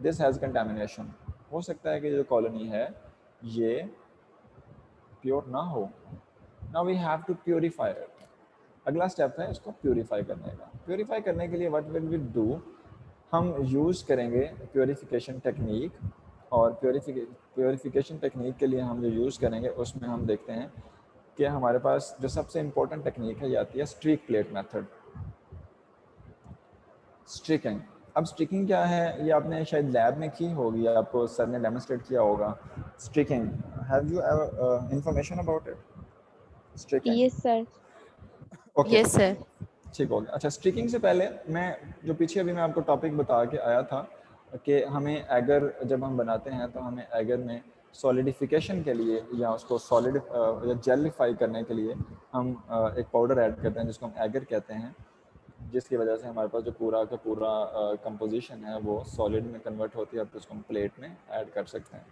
this has contamination. हो सकता है कि जो कॉलोनी है ये प्योर ना हो। Now we have to purify it. अगला स्टेप है इसको प्योरीफाई करने का। प्योरीफाई करने के लिए व्हाट विल वी डू, हम यूज़ करेंगे प्योरीफिकेशन टेक्निक। और प्योरीफिकेशन टेक्निक के लिए हम जो यूज़ करेंगे उसमें हम देखते हैं कि हमारे पास जो सबसे इम्पोर्टेंट टेक्निक है ये आती है स्ट्रीक प्लेट मेथड, स्ट्रिकिंग। अब स्ट्रिकिंग क्या है ये आपने शायद लैब में की होगी, आपको सर ने डेमोन्स्ट्रेट किया होगा। Striking, have you ever information about it? Striking, Yes, sir. Okay, yes sir. ठीक हो गया। अच्छा, स्ट्रिकिंग से पहले मैं जो पीछे अभी मैं आपको टॉपिक बता के आया था कि हमें एगर जब हम बनाते हैं तो हमें एगर में सॉलिडिफिकेशन के लिए या उसको सॉलिड या जेलिफाई करने के लिए हम एक पाउडर ऐड करते हैं जिसको हम एगर कहते हैं, जिसकी वजह से हमारे पास जो पूरा का पूरा कंपोजिशन है वो सॉलिड में कन्वर्ट होती है। अब तो उसको हम प्लेट में ऐड कर सकते हैं।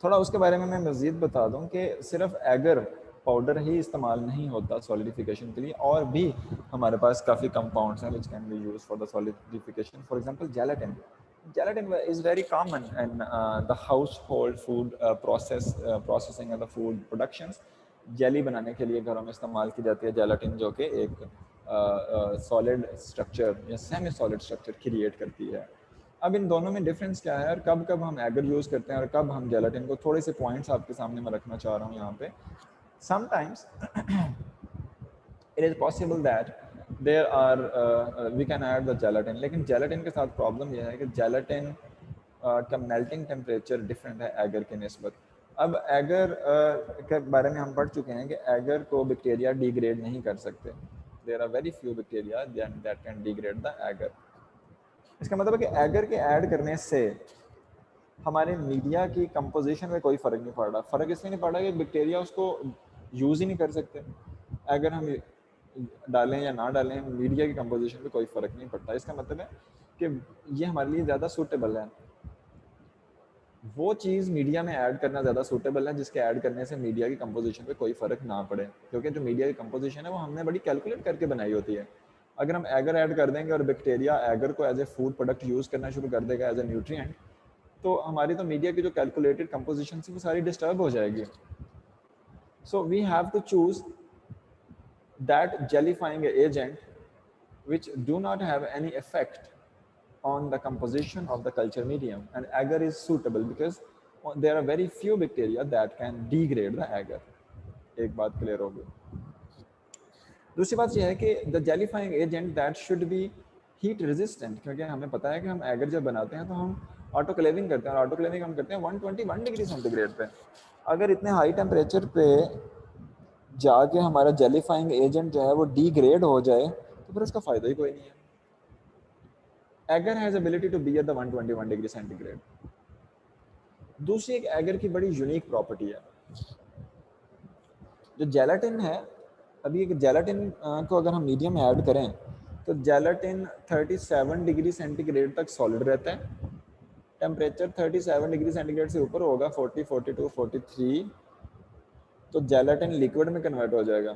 थोड़ा उसके बारे में मैं मज़ीद बता दूं कि सिर्फ एगर पाउडर ही इस्तेमाल नहीं होता सॉलिडिफिकेशन के लिए, और भी हमारे पास काफ़ी कंपाउंड्स हैं which can be use for the solidification. For example gelatin. Gelatin is very common in the household food processing and the food productions. Jelly बनाने के लिए घरों में इस्तेमाल की जाती है जेलेटिन, जो कि एक सॉलिड स्ट्रक्चर या सेमी सॉलिड स्ट्रक्चर क्रिएट करती है। अब इन दोनों में डिफरेंस क्या है और कब कब हम एगर यूज़ करते हैं और कब हम जेलेटिन को, थोड़े से पॉइंट्स आपके सामने मैं रखना चाह रहा हूँ यहाँ पे। Sometimes it is possible that there are we can add the gelatin, लेकिन gelatin के साथ प्रॉब्लम यह है कि gelatin का मेल्टिंग टेम्परेचर डिफरेंट है एगर के निस्बत। अब एगर के बारे में हम पढ़ चुके हैं कि एगर को बैक्टीरिया डिग्रेड नहीं कर सकते। There are very few bacteria that can degrade the agar. इसका मतलब है कि एगर के ऐड करने से हमारे मीडिया की कंपोजिशन में कोई फ़र्क नहीं पड़ रहा। फ़र्क इसलिए नहीं पड़ रहा कि बैक्टीरिया उसको यूज़ ही नहीं कर सकते। अगर हम डालें या ना डालें, मीडिया की कंपोजिशन पे कोई फ़र्क नहीं पड़ता। इसका मतलब है कि ये हमारे लिए ज़्यादा सूटेबल है। वो चीज़ मीडिया में ऐड करना ज़्यादा सूटेबल है जिसके ऐड करने से मीडिया की कंपोजिशन पे कोई फ़र्क ना पड़े, क्योंकि जो मीडिया की कंपोजिशन है वो हमने बड़ी कैलकुलेट करके बनाई होती है। अगर हम एगर ऐड कर देंगे और बैक्टीरिया एगर को as a food product use करना शुरू कर देगा एज ए न्यूट्रिएंट, तो हमारी तो मीडिया की जो कैलकुलेटेड कंपोजिशन थी वो सारी डिस्टर्ब हो जाएगी। So we have to choose that jellifying agent which do not have any effect on the composition of the culture medium, and agar is suitable because there are very few bacteria that can degrade the agar. एक बात clear होगी। दूसरी बात यह है कि the jellyfying agent that should be heat resistant, क्योंकि हमें पता है कि हम एगर जब बनाते हैं तो हम ऑटोक्लेविंग करते हैं और ऑटोक्लेविंग हम करते हैं 121 डिग्री सेंटीग्रेड पे। अगर इतने हाई टेम्परेचर पे जाके हमारा जेलीफाइंग एजेंट जो है वो डिग्रेड हो जाए तो फिर उसका फ़ायदा ही कोई नहीं है। Agar has ability to be at the 121 degree centigrade. दूसरी एक एगर की बड़ी यूनिक प्रॉपर्टी है, जो जेलाटिन है, अभी एक जेलाटिन को अगर हम मीडियम में ऐड करें तो जेलाटिन 37 डिग्री सेंटीग्रेड तक सॉलिड रहता है। टेम्परेचर 37 डिग्री सेंटीग्रेड से ऊपर होगा, 40, 42, 43, तो जेलाटिन लिक्विड में कन्वर्ट हो जाएगा।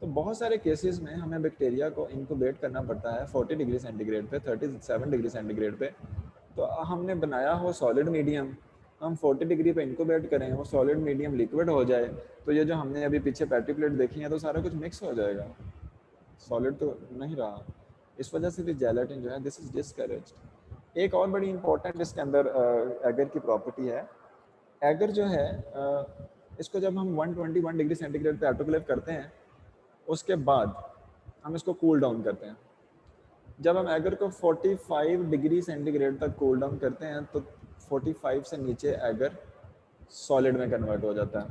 तो बहुत सारे केसेस में हमें बैक्टीरिया को इनक्यूबेट करना पड़ता है 40 डिग्री सेंटीग्रेड पे, 37 डिग्री सेंटीग्रेड पे। तो हमने बनाया हो सॉलिड मीडियम, हम 40 डिग्री पे इनक्यूबेट करें, वो सॉलिड मीडियम लिक्विड हो जाए, तो ये जो हमने अभी पीछे पेट्री प्लेट देखी है तो सारा कुछ मिक्स हो जाएगा, सॉलिड तो नहीं रहा। इस वजह से भी जेलाटिन जो है दिस इज डिस्करेज्ड। एक और बड़ी इंपॉर्टेंट इसके अंदर एगर की प्रॉपर्टी है, एगर जो है इसको जब हम 121 डिग्री सेंटीग्रेड पे ऑटोक्लेव करते हैं उसके बाद हम इसको कूल डाउन करते हैं। जब हम एगर को 45 डिग्री सेंटीग्रेड तक कूल डाउन करते हैं तो 45 से नीचे एगर सॉलिड में कन्वर्ट हो जाता है।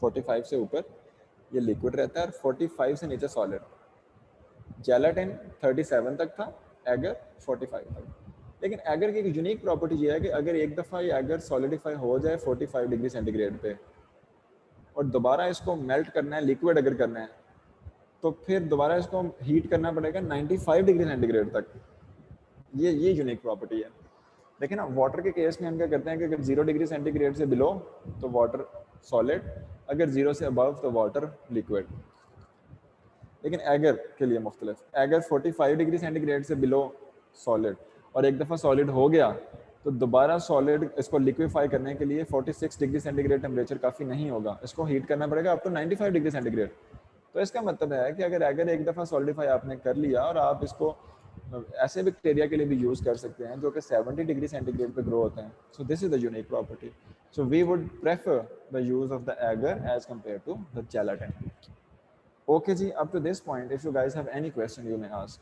45 से ऊपर ये लिक्विड रहता है और 45 से नीचे सॉलिड। जेलाटिन 37 तक था, एगर 45 तक। लेकिन एगर की एक यूनिक प्रॉपर्टी ये है कि अगर एक दफ़ा ये एगर सॉलिडिफाई हो जाए 45 डिग्री सेंटीग्रेड पे और दोबारा इसको मेल्ट करना है, लिक्विड अगर करना है, तो फिर दोबारा इसको हीट करना पड़ेगा 95 डिग्री सेंटीग्रेड तक। ये यूनिक प्रॉपर्टी है। देखिए ना, वाटर के केस में हम क्या करते हैं कि अगर 0 डिग्री सेंटीग्रेड से बिलो तो वाटर सॉलिड, अगर 0 से अबव तो वाटर लिक्विड। लेकिन एगर के लिए मुख्तलिफ, एगर 45 डिग्री सेंटीग्रेड से बिलो सॉलिड, और एक दफ़ा सॉलिड हो गया तो दोबारा सॉलिड इसको लिक्विफाई करने के लिए 46 डिग्री सेंटीग्रेड टेम्परेचर काफ़ी नहीं होगा, इसको हीट करना पड़ेगा अप टू 95 डिग्री सेंटीग्रेड। तो इसका मतलब है कि अगर एगर एक दफ़ा सॉलिडिफाई आपने कर लिया, और आप इसको ऐसे बैक्टीरिया के लिए भी यूज़ कर सकते हैं जो कि 70 डिग्री सेंटीग्रेड पे ग्रो होते हैं। So this is the unique property. So we would prefer the use of the agar as compare to the gelatin. Okay जी, up to this point if you guys have any question you may ask.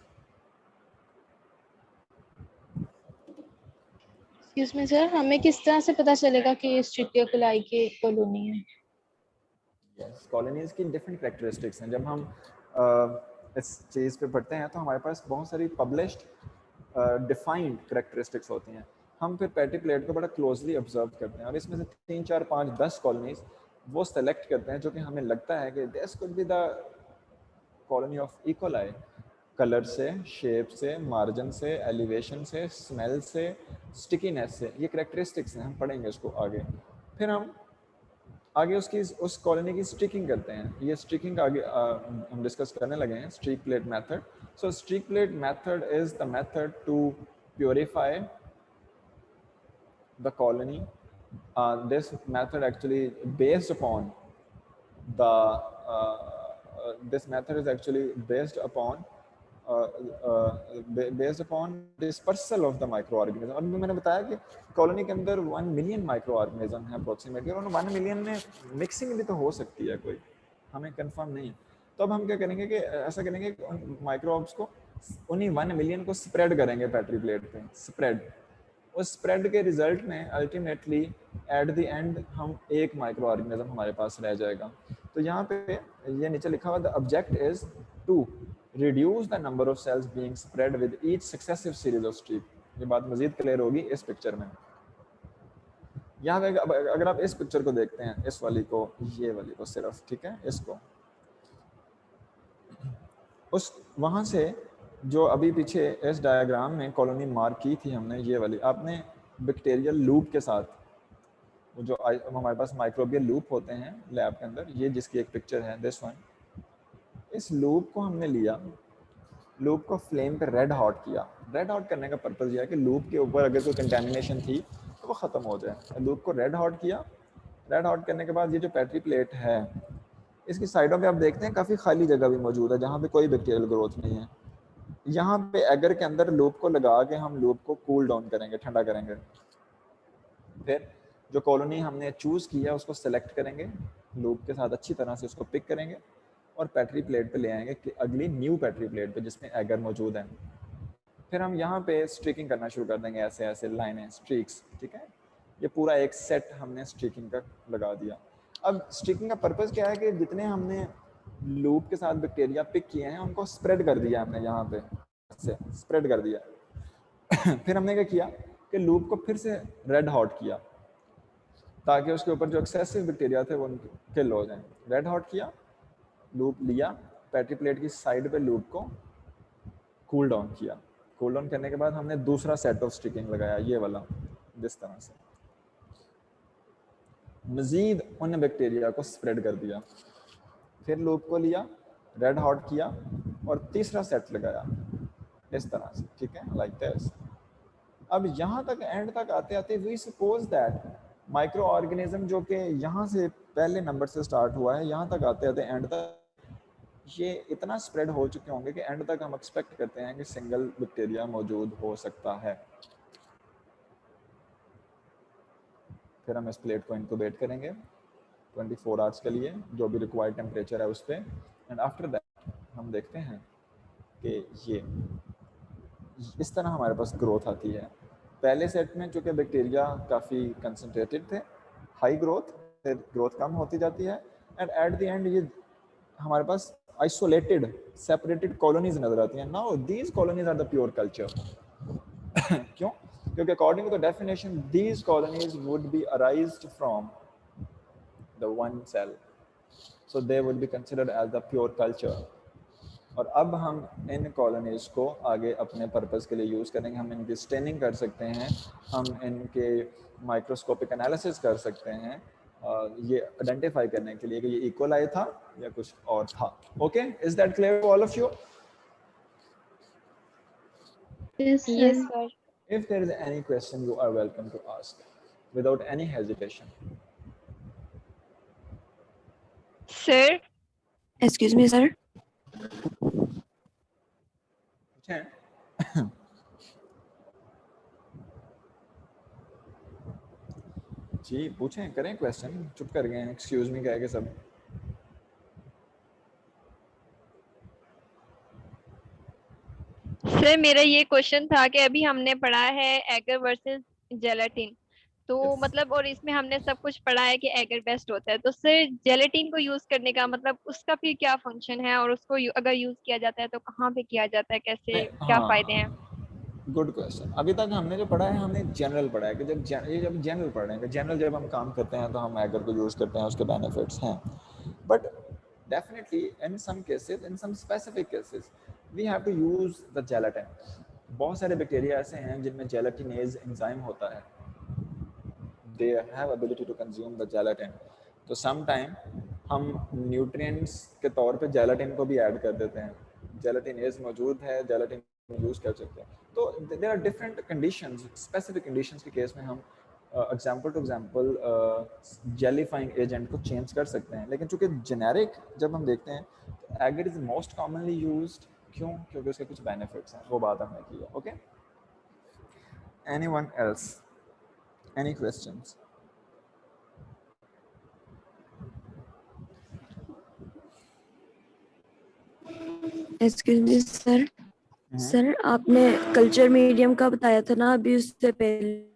Excuse me sir, हमें किस तरह से पता चलेगा कि ये स्ट्रिक्टियोकुलाई की कॉलोनी है? यस, कॉलोनीज की डिफरेंट कैरेक्टरिस्टिक्स हैं। जब हम इस चीज़ पे पढ़ते हैं तो हमारे पास बहुत सारी पब्लिश्ड डिफाइंड कैरेक्टरिस्टिक्स होती हैं। हम फिर पेटी प्लेट को बड़ा क्लोजली ऑब्जर्व करते हैं और इसमें से 3, 4, 5, 10 कॉलोनीज वो सेलेक्ट करते हैं जो कि हमें लगता है कि this could be the colony of E coli. Colour से, शेप से, मार्जिन से, एलिवेशन से, स्मेल से, स्टिकीनेस से, ये कैरेक्टरिस्टिक्स हैं, हम पढ़ेंगे इसको आगे। फिर हम आगे उसकी उस कॉलोनी की स्ट्रिकिंग करते हैं। ये स्ट्रिकिंग आगे हम डिस्कस करने लगे हैं, streak plate method. So streak plate method is the method to purify the colony. This method actually based upon the this method is actually based upon dispersal of the microorganism। अभी मैंने बताया कि colony के अंदर 1 million micro organism है approximately, और 1 million में mixing भी तो हो सकती है, कोई हमें कंफर्म नहीं। तो अब हम क्या करेंगे कि ऐसा करेंगे कि उन माइक्रोब्स को, उन्हीं 1 मिलियन को स्प्रेड करेंगे पेट्री प्लेट पे, स्प्रेड। उस स्प्रेड के रिजल्ट में अल्टीमेटली एट द एंड हम एक माइक्रो ऑर्गेनिज्म हमारे पास रह जाएगा। तो यहाँ पे ये नीचे लिखा हुआ, the object is to reduce the number of cells being spread with each successive series of streak. ये बात मजीद क्लियर होगी इस पिक्चर में। यहाँ पे अगर आप इस पिक्चर को देखते हैं, इस वाली को, ये वाली को सिर्फ, ठीक है, इसको उस वहाँ से जो अभी पीछे इस डायग्राम में कॉलोनी मार्क की थी हमने, ये वाली, आपने बैक्टीरियल लूप के साथ, वो जो हमारे पास माइक्रोबियल लूप होते हैं लैब के अंदर, ये जिसकी एक पिक्चर है, दिस वन, इस लूप को हमने लिया, लूप को फ्लेम पे रेड हॉट किया। रेड हॉट करने का पर्पज़ यह है कि लूप के ऊपर अगर कोई कंटेमिनेशन थी तो वो ख़त्म हो जाए। लूप को रेड हॉट किया। रेड हॉट करने के बाद ये जो पेट्री प्लेट है, इसकी साइडों पे आप देखते हैं काफ़ी खाली जगह भी मौजूद है जहाँ पे कोई बैक्टीरियल ग्रोथ नहीं है। यहाँ पे एगर के अंदर लूप को लगा के हम लूप को कूल डाउन करेंगे, ठंडा करेंगे। फिर जो कॉलोनी हमने चूज़ किया उसको सेलेक्ट करेंगे, लूप के साथ अच्छी तरह से उसको पिक करेंगे और पेट्री प्लेट पे ले आएंगे कि अगली न्यू पेट्री प्लेट पे जिसमें एगर मौजूद है। फिर हम यहाँ पे स्ट्रीकिंग करना शुरू कर देंगे, ऐसे ऐसे लाइनें, स्ट्रीक्स, ठीक है। ये पूरा एक सेट हमने स्ट्रीकिंग का लगा दिया। अब स्ट्रीकिंग का पर्पज़ क्या है कि जितने हमने लूप के साथ बैक्टीरिया पिक किए हैं, उनको स्प्रेड कर दिया हमने, यहाँ पे से स्प्रेड कर दिया। फिर हमने क्या किया कि लूप को फिर से रेड हॉट किया ताकि उसके ऊपर जो एक्सेसिव बैक्टीरिया थे वो किल हो जाएं। रेड हॉट किया, लूप लिया, पेट्री प्लेट की साइड पे लूप को कूल डाउन किया। कूल डाउन करने के बाद हमने दूसरा सेट ऑफ स्टिकिंग लगाया, ये वाला, जिस तरह से मजीद उन बैक्टीरिया को स्प्रेड कर दिया। फिर लूप को लिया, रेड हॉट किया और तीसरा सेट लगाया इस तरह से, ठीक है, लाइक दिस। अब यहाँ तक एंड तक आते आते we suppose that microorganism जो कि यहाँ से पहले नंबर से स्टार्ट हुआ है, यहाँ तक आते आते एंड तक ये इतना स्प्रेड हो चुके होंगे कि एंड तक हम एक्सपेक्ट करते हैं कि सिंगल बैक्टीरिया मौजूद हो सकता है। फिर हम इस प्लेट को इंक्यूबेट करेंगे 24 आवर्स के लिए, जो भी रिक्वायर्ड टेम्परेचर है उस पर, एंड आफ्टर दैट हम देखते हैं कि ये इस तरह हमारे पास ग्रोथ आती है। पहले सेट में चूँकि बैक्टीरिया काफ़ी कंसनट्रेटेड थे, हाई ग्रोथ, फिर ग्रोथ कम होती जाती है, एंड एट द एंड ये हमारे पास आइसोलेटेड सेपरेटेड कॉलोनीज नजर आती हैं। Now these colonies are the pure culture. क्यों? क्योंकि according to the definition these colonies would be arised from the one cell, so they would be considered as the pure culture. और अब हम इन colonies को आगे अपने पर्पस के लिए यूज़ करेंगे। हम इनकी स्टेनिंग कर सकते हैं, हम इनके माइक्रोस्कोपिक एनालिसिस कर सकते हैं, ये आइडेंटिफाई करने के लिए कि ये इकोलाई था या कुछ और था। Okay, is that clear all of you? Yes, Yes, sir. sir. If there is any question, you are welcome to ask without any hesitation. Sir, excuse me, sir. पूछें? जी पूछें, करें क्वेश्चन, चुप कर गए, एक्सक्यूज मी कह के सब। Sir मेरा ये क्वेश्चन था कि अभी हमने पढ़ा है एगर वर्सेस जेलेटिन, तो Yes. मतलब और इसमें हमने सब कुछ पढ़ा है कि एगर बेस्ट होता है, तो सर जेलेटिन को यूज करने का मतलब उसका फिर क्या फंक्शन है, और उसको अगर यूज किया जाता है तो कहाँ पे किया जाता है, कैसे, क्या फायदे हैं? Good question. अभी तक हमने जो पढ़ा है, हमने जनरल पढ़ा है कि जब जनरल पढ़ रहे हैं कि जनरल जब हम काम करते हैं तो हम एगर को यूज़ करते हैं, उसके बेनिफिट्स हैं। But definitely in some cases, in some specific cases we have to use the gelatin. बहुत सारे बैक्टीरिया ऐसे हैं जिनमें जेलेटिनेज एंजाइम होता है, they have ability to consume the gelatin. तो सम टाइम हम न्यूट्रिएंट्स के तौर पे जेलेटिन को भी ऐड कर देते हैं। जेलेटिनेज मौजूद है, जेलेटिन यूज़ कर सकते हैं। तो there are different conditions, specific conditions के केस में हम example to example jellifying agent को चेंज कर सकते हैं। लेकिन चूंकि जेनेरिक जब हम देखते हैं तो agar is most commonly used. क्यों? क्योंकि उसके कुछ बेनिफिट्स हैं, वो बात हमने की है। Okay, anyone else, any questions? Excuse me sir, sir आपने कल्चर मीडियम का बताया था ना अभी, उससे पहले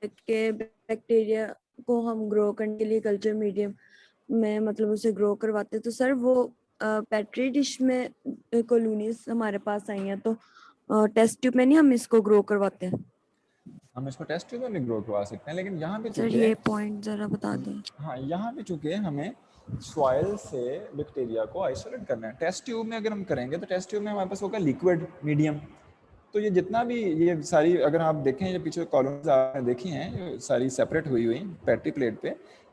के बैक्टीरिया को हम ग्रो करने के लिए कल्चर मीडियम में मतलब उसे ग्रो करवाते, तो सर वो पेट्री डिश में कॉलोनीज हमारे पास आई हैं, तो टेस्ट ट्यूब में नहीं हम इसको ग्रो करवाते हैं? हम इसको टेस्ट ट्यूब में भी ग्रो करवा सकते हैं, लेकिन यहाँ पे सर ये पॉइंट जरा बता दें। हाँ, यहाँ पे चूंकि हमें सॉइल से बैक्टीरिया को आइसोलेट करना है। टेस्ट ट्यूब में अगर हम करेंगे तो टेस्ट ट्यूब में हमारे पास होगा लिक्विड मीडियम। तो ये जितना भी ये सारी अगर आप देखें, ये पीछे कॉलोनीज आपने देखी हैं सारी सेपरेट हुई हुई पेट्री प्लेट पे,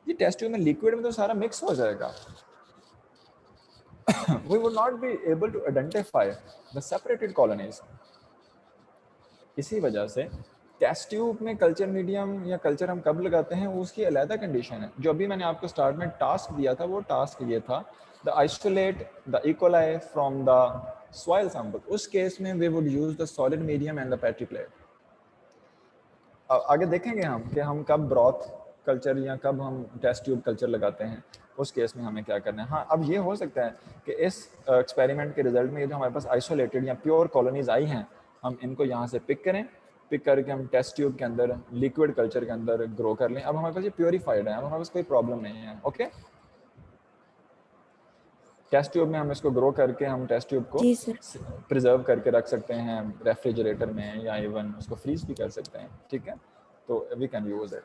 ये टेस्ट ट्यूब में लिक्विड में तो सारा मिक्स हो जाएगा। we would not be able to identify the separated colonies। इसी वजह से टेस्ट ट्यूब में कल्चर मीडियम या कल्चर हम कब लगाते हैं, उसकी अलग कंडीशन है। जो अभी मैंने आपको स्टार्ट में टास्क दिया था, वो टास्क ये था the isolate the E coli from the soil sample. उस केस में we would use the solid medium and the petri plate. आगे देखेंगे हम कि हम कब ब्रॉथ कल्चर या कब हम टेस्ट ट्यूब कल्चर लगाते हैं, उस केस में हमें क्या करना है। हाँ, अब ये हो सकता है कि इस एक्सपेरिमेंट के रिजल्ट में ये जो हमारे पास आइसोलेटेड या प्योर कॉलोनीज आई हैं, हम इनको यहाँ से पिक करें, पिक करके हम टेस्ट ट्यूब के अंदर लिक्विड कल्चर के अंदर ग्रो कर लें। अब हमारे पास ये प्योरीफाइड है, अब हमारे पास कोई प्रॉब्लम नहीं है। ओके, टेस्ट ट्यूब में हम इसको ग्रो करके हम टेस्ट ट्यूब को जी सर। प्रिजर्व करके रख सकते हैं रेफ्रिजरेटर में, या इवन उसको फ्रीज भी कर सकते हैं, ठीक है, तो वी कैन यूज इट.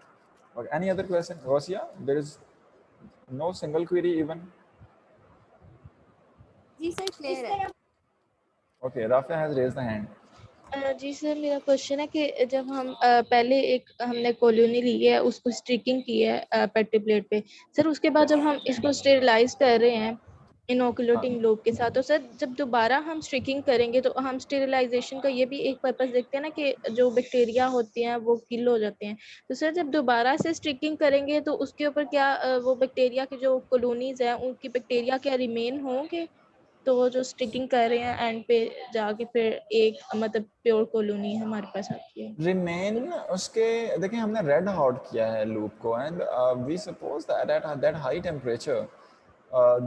और any other question? Rosia, there is no single query even? जी सर क्लियर है. Okay, Rafia has raised the hand. जी सर, मेरा क्वेश्चन है कि जब हम पहले एक हमने कॉलोनी ली है, उसको स्टिकिंग की है पेट्री प्लेट पे, सर उसके बाद जब हम इसको स्टेरिलाइज कर रहे हैं इनोकुलेटिंग लोब के साथ, तो सर जब दोबारा हम स्टिकिंग करेंगे तो हम स्टेरिलाइजेशन का ये भी एक पर्पस देखते हैं ना कि जो बैक्टीरिया होते हैं वो किल हो जाते हैं, तो सर जब दोबारा से स्टिकिंग करेंगे तो उसके ऊपर क्या वो बैक्टीरिया की जो कॉलोनीज हैं उनकी बैक्टीरिया क्या रिमेन होंगे, तो वो जो स्टिकिंग कर रहे हैं एंड पे जाके फिर एक मतलब प्योर कॉलोनी हमारे पास आती है? रिमेन उसके, देखिए हमने रेड हॉट किया है लूप को, and we suppose that at that high temperature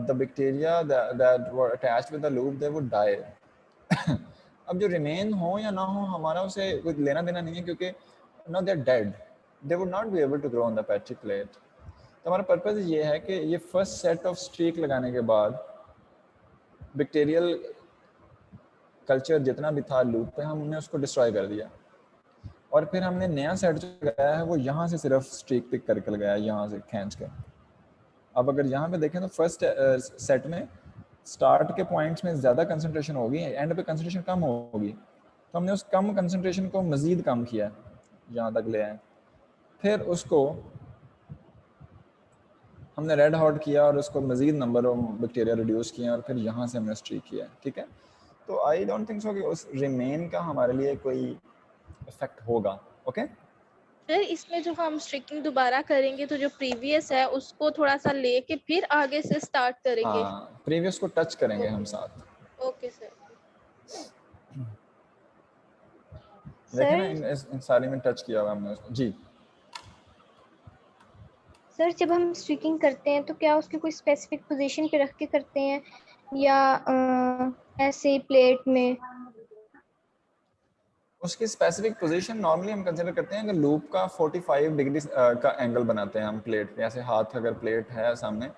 the bacteria that were attached with the loop, they would die. अब जो remain हो या ना हो, हमारा उसे कुछ लेना देना नहीं है, क्योंकि now they're dead, they would not be able to grow on the petri plate. तो हमारा पर्पस ये है कि ये फर्स्ट सेट ऑफ स्ट्रीक लगाने के बाद बैक्टीरियल कल्चर जितना भी था लूप पे, हमने उसको डिस्ट्रॉय कर दिया, और फिर हमने नया सेट जो लगाया है वो यहाँ से सिर्फ स्ट्रीक पिक करके लगाया, यहाँ से खींच के. अब अगर यहाँ पे देखें तो फर्स्ट सेट में स्टार्ट के पॉइंट्स में ज़्यादा कंसंट्रेशन होगी, एंड पे कंसंट्रेशन कम होगी, तो हमने उस कम कंसंट्रेशन को मज़ीद कम किया, यहाँ तक ले आए, फिर उसको हमने रेड हॉट किया और उसको मज़ीद नंबर ऑफ बैक्टीरिया रिड्यूस किए, और फिर यहाँ से हमने स्ट्रीक किया, ठीक है. तो आई डोंट थिंक सो कि उस रिमेन का हमारे लिए कोई इफेक्ट होगा. ओके सर इसमें जो हम स्ट्रिकिंग दोबारा करेंगे तो जो प्रीवियस है उसको थोड़ा सा लेके फिर आगे से स्टार्ट करेंगे? हाँ, प्रीवियस को टच करेंगे हम साथ. Okay sir. देखिए ना, इन सारी में टच किया हुआ हमने उसको. जी सर, जब हम स्ट्रिकिंग करते हैं तो क्या उसके कोई स्पेसिफिक पोजीशन पे रख के करते हैं या ऐसे प्लेट में? उसकी स्पेसिफिक पोजीशन नॉर्मली हम कंसीडर करते हैं, अगर लूप का 45 डिग्री का एंगल बनाते हैं हम प्लेट पे, ऐसे हाथ अगर प्लेट है सामने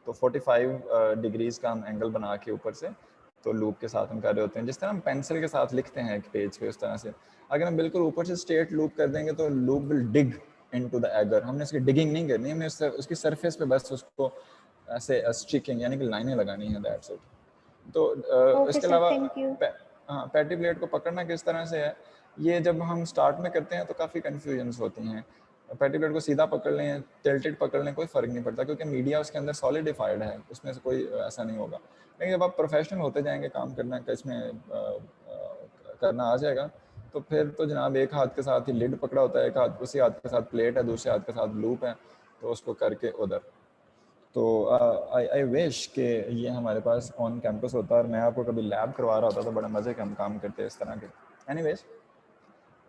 तो 45 डिग्रीज का हम एंगल बना के ऊपर से तो लूप के साथ हम कर रहे होते हैं, जिस तरह हम पेंसिल के साथ लिखते हैं एक पेज पे, उस तरह से. अगर हम बिल्कुल ऊपर से स्ट्रेट लूप कर देंगे तो loop will dig into the agar. हमने इसकी डिगिंग नहीं करनी, हमने उसकी सरफेस पे बस उसको ऐसे स्टिकिंग यानी कि लाइनें लगानी है, दैट्स इट. तो इसके अलावा हाँ, पैटी प्लेट को पकड़ना किस तरह से है, ये जब हम स्टार्ट में करते हैं तो काफ़ी कन्फ्यूजन्स होती हैं. पैटी प्लेट को सीधा पकड़ लें, टिल्टेड पकड़ लें, कोई फ़र्क नहीं पड़ता, क्योंकि मीडिया उसके अंदर सॉलिडिफाइड है, उसमें से कोई ऐसा नहीं होगा. लेकिन जब आप प्रोफेशनल होते जाएंगे, काम करना का इसमें करना आ जाएगा, तो फिर तो जनाब एक हाथ के साथ ही लिड पकड़ा होता है, एक हाथ उसी हाथ के साथ प्लेट है, दूसरे हाथ के साथ लूप है, तो उसको करके उधर. तो आई विश कि ये हमारे पास ऑन कैंपस होता और मैं आपको कभी लैब करवा रहा होता तो बड़ा मज़े का हम काम करते इस तरह के. Anyways,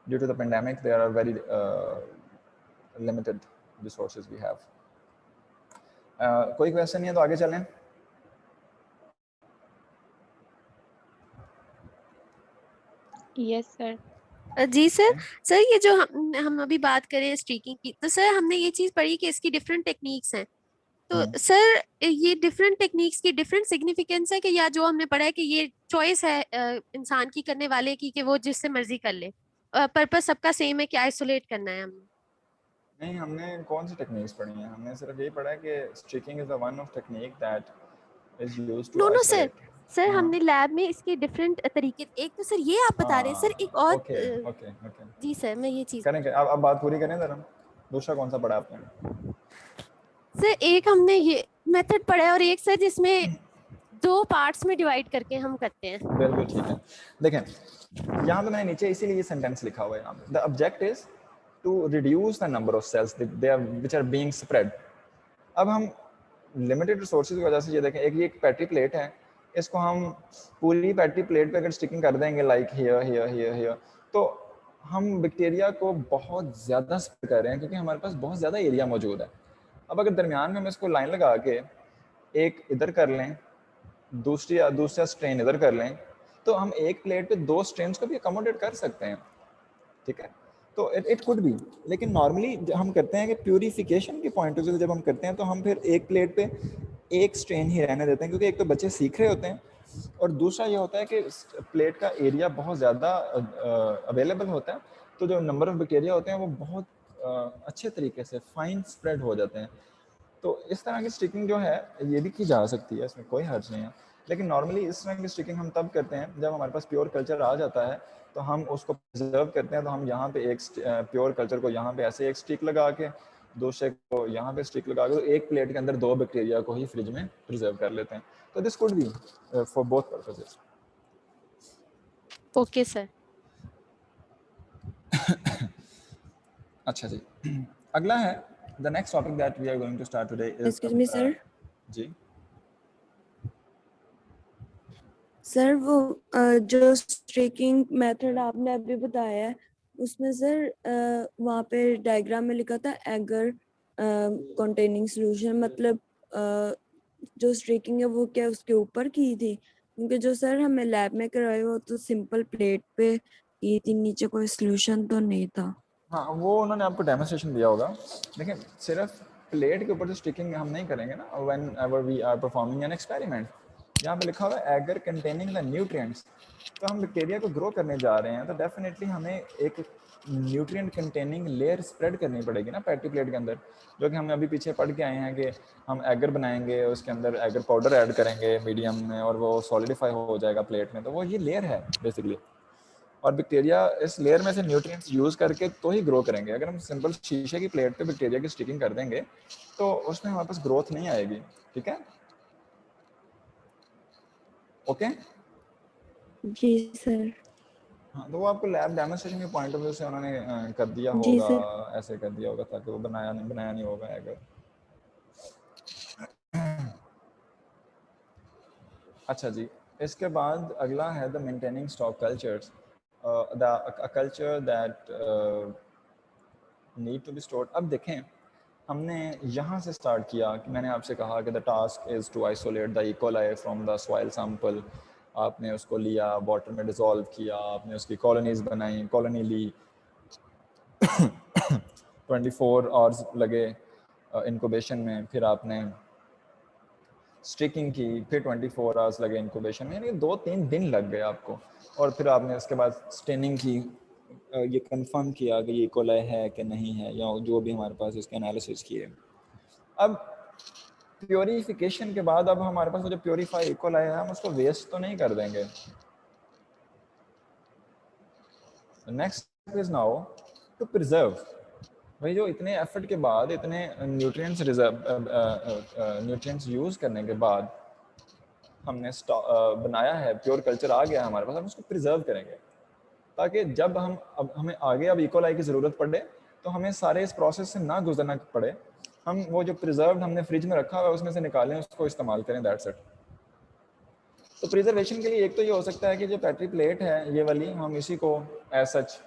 due to the pandemic there are very limited resources we have. कोई क्वेश्चन नहीं है तो आगे चलें. Yes sir. जी सर. सर ये जो हम अभी बात करें स्ट्रीकिंग की, तो सर हमने ये चीज़ पढ़ी कि इसकी डिफरेंट टेक्निक्स हैं, तो सर ये डिफरेंट टेक्निक्स की डिफरेंट सिग्निफिकेंस है कि, या जो हमने पढ़ा है कि ये चॉइस है इंसान की, करने वाले की, कि वो जिससे मर्जी कर ले, पर्पस सबका सेम है कि आइसोलेट करना है हमने? नहीं, हमने कौन सी टेक्निक्स पढ़ी हैं, हमने सिर्फ यही पढ़ा है कि streaking is the one of technique that is used to isolate. Sir हमने लैब में इसके डिफरेंट तरीके, एक तो सर ये आप बता रहे हैं, सर एक और. ओके. जी सर, मैं ये चीज़ करेंगे, अब बात पूरी करें जरा. दूसरा कौन सा पढ़ा आपने? सर एक हमने ये मेथड पढ़ा है, और एक सर जिसमें 2 पार्ट्स में डिवाइड करके हम करते हैं. बिल्कुल ठीक है. देखें यहाँ पे मैंने नीचे इसीलिए ये सेंटेंस लिखा हुआ है यहाँ पे. The object is to reduce the number of cells they are which are being spread. अब हम लिमिटेड रिसोर्सेज की वजह से ये देखें, एक पैटी प्लेट है, इसको हम पूरी पैटी प्लेट पे अगर स्टिकिंग कर देंगे लाइक हियर, तो हम बैक्टीरिया को बहुत ज़्यादा स्प्रेड कर रहे हैं, क्योंकि हमारे पास बहुत ज़्यादा एरिया मौजूद है. अब अगर दरमियान में हम इसको लाइन लगा के एक इधर कर लें, दूसरा स्ट्रेन इधर कर लें, तो हम एक प्लेट पे 2 स्ट्रेन्स को भी अकोमोडेट कर सकते हैं, ठीक है. तो इट कुड बी, लेकिन नॉर्मली हम करते हैं कि प्यूरिफिकेशन के पॉइंट ऑफ व्यू जब हम करते हैं तो हम फिर एक प्लेट पे एक स्ट्रेन ही रहने देते हैं, क्योंकि एक तो बच्चे सीख रहे होते हैं और दूसरा ये होता है कि प्लेट का एरिया बहुत ज़्यादा अवेलेबल होता है, तो जो नंबर ऑफ बैक्टीरिया होते हैं वो बहुत अच्छे तरीके से फाइन स्प्रेड हो जाते हैं। तो इस तरह की स्टिकिंग जो है ये भी की जा सकती है, इसमें कोई हर्ज नहीं है। लेकिन नॉर्मली इस तरह की स्टिकिंग हम तब करते हैं जब हमारे पास प्योर कल्चर आ जाता है, तो हम उसको प्रिजर्व करते हैं। तो हम यहाँ पे एक प्योर कल्चर को यहाँ पे ऐसे एक स्टिक लगा के, दूसरे को यहाँ पे स्टिक लगा के, तो एक प्लेट के अंदर 2 बैक्टीरिया को ही फ्रिज में प्रिजर्व कर लेते हैं। तो this could be for both purposes. Okay sir. अच्छा जी, अगला है the next topic that we are going to start today is Excuse me, sir. जी सर वो जो स्ट्रेकिंग मेथड आपने अभी बताया है उसमें सर वहाँ पे डायग्राम में लिखा था एगर कंटेनिंग सॉल्यूशन, मतलब जो स्ट्रेकिंग है वो क्या उसके ऊपर की थी? क्योंकि जो सर हमें लैब में कराए वो तो सिंपल प्लेट पे की थी, नीचे कोई सॉल्यूशन तो नहीं था। हाँ, वो उन्होंने आपको डेमोन्स्ट्रेशन दिया होगा, लेकिन सिर्फ प्लेट के ऊपर जो स्टिकिंग हम नहीं करेंगे ना whenever we are performing an experiment. यहाँ पे लिखा हुआ है एगर कंटेनिंग द न्यूट्रिएंट्स, तो हम बैक्टीरिया को ग्रो करने जा रहे हैं, तो डेफिनेटली हमें एक न्यूट्रिएंट कंटेनिंग लेयर स्प्रेड करनी पड़ेगी ना पैटी प्लेट के अंदर, जो कि हम अभी पीछे पढ़ के आए हैं कि हम एगर बनाएंगे, उसके अंदर एगर पाउडर ऐड करेंगे मीडियम में और वो सॉलिडिफाई हो जाएगा प्लेट में, तो वो ये लेयर है बेसिकली। और बैक्टीरिया इस लेयर में से न्यूट्रिएंट्स यूज़ करके तो ही ग्रो करेंगे। अगर हम सिंपल शीशे की प्लेट पे बैक्टीरिया की स्टिकिंग कर देंगे तो उसमें हमारे पास ग्रोथ नहीं आएगी। ठीक है, ओके जी सर। हाँ, तो वो आपको लैब डेमोन्स्ट्रेशन के पॉइंट ऑफ व्यू से उन्होंने कर दिया जी होगा, सर। ऐसे कर दिया होगा ताकि वो बनाया नहीं होगा अगर। अच्छा जी, इसके बाद अगला है the maintaining stock cultures, a culture that need to be stored। अब देखें, हमने यहाँ से स्टार्ट किया कि मैंने आपसे कहा कि the task is to isolate the E coli from the soil sample. आपने उसको लिया, वाटर में डिसॉल्व किया, आपने उसकी कॉलोनीज़ बनाई, कॉलोनी ली 24 आवर्स लगे इनक्यूबेशन में, फिर आपने स्टिकिंग की, फिर 24 आवर्स लगे इंक्यूबेशन में, यानी 2-3 दिन लग गए आपको। और फिर आपने उसके बाद स्टेनिंग की, ये कंफर्म किया कि ये कोलाई है कि नहीं है, या जो भी हमारे पास इसके एनालिसिस किए। अब प्योरीफिकेशन के बाद अब हमारे पास वो जो प्योरीफाई इकोलाई है हम उसको वेस्ट तो नहीं कर देंगे। Next is now to preserve. भाई जो इतने एफर्ट के बाद, इतने न्यूट्रिएंट्स यूज़ करने के बाद हमने बनाया है, प्योर कल्चर आ गया हमारे पास, हम उसको प्रिजर्व करेंगे ताकि जब हमें आगे अब इकोलाई की ज़रूरत पड़े तो हमें सारे इस प्रोसेस से ना गुजरना पड़े। हम वो जो प्रिजर्व हमने फ्रिज में रखा हुआ है उसमें से निकालें, उसको इस्तेमाल करें, दैट्स इट। तो प्रिजर्वेशन के लिए एक तो ये हो सकता है कि जो पैट्री प्लेट है ये वाली, हम इसी को एज सच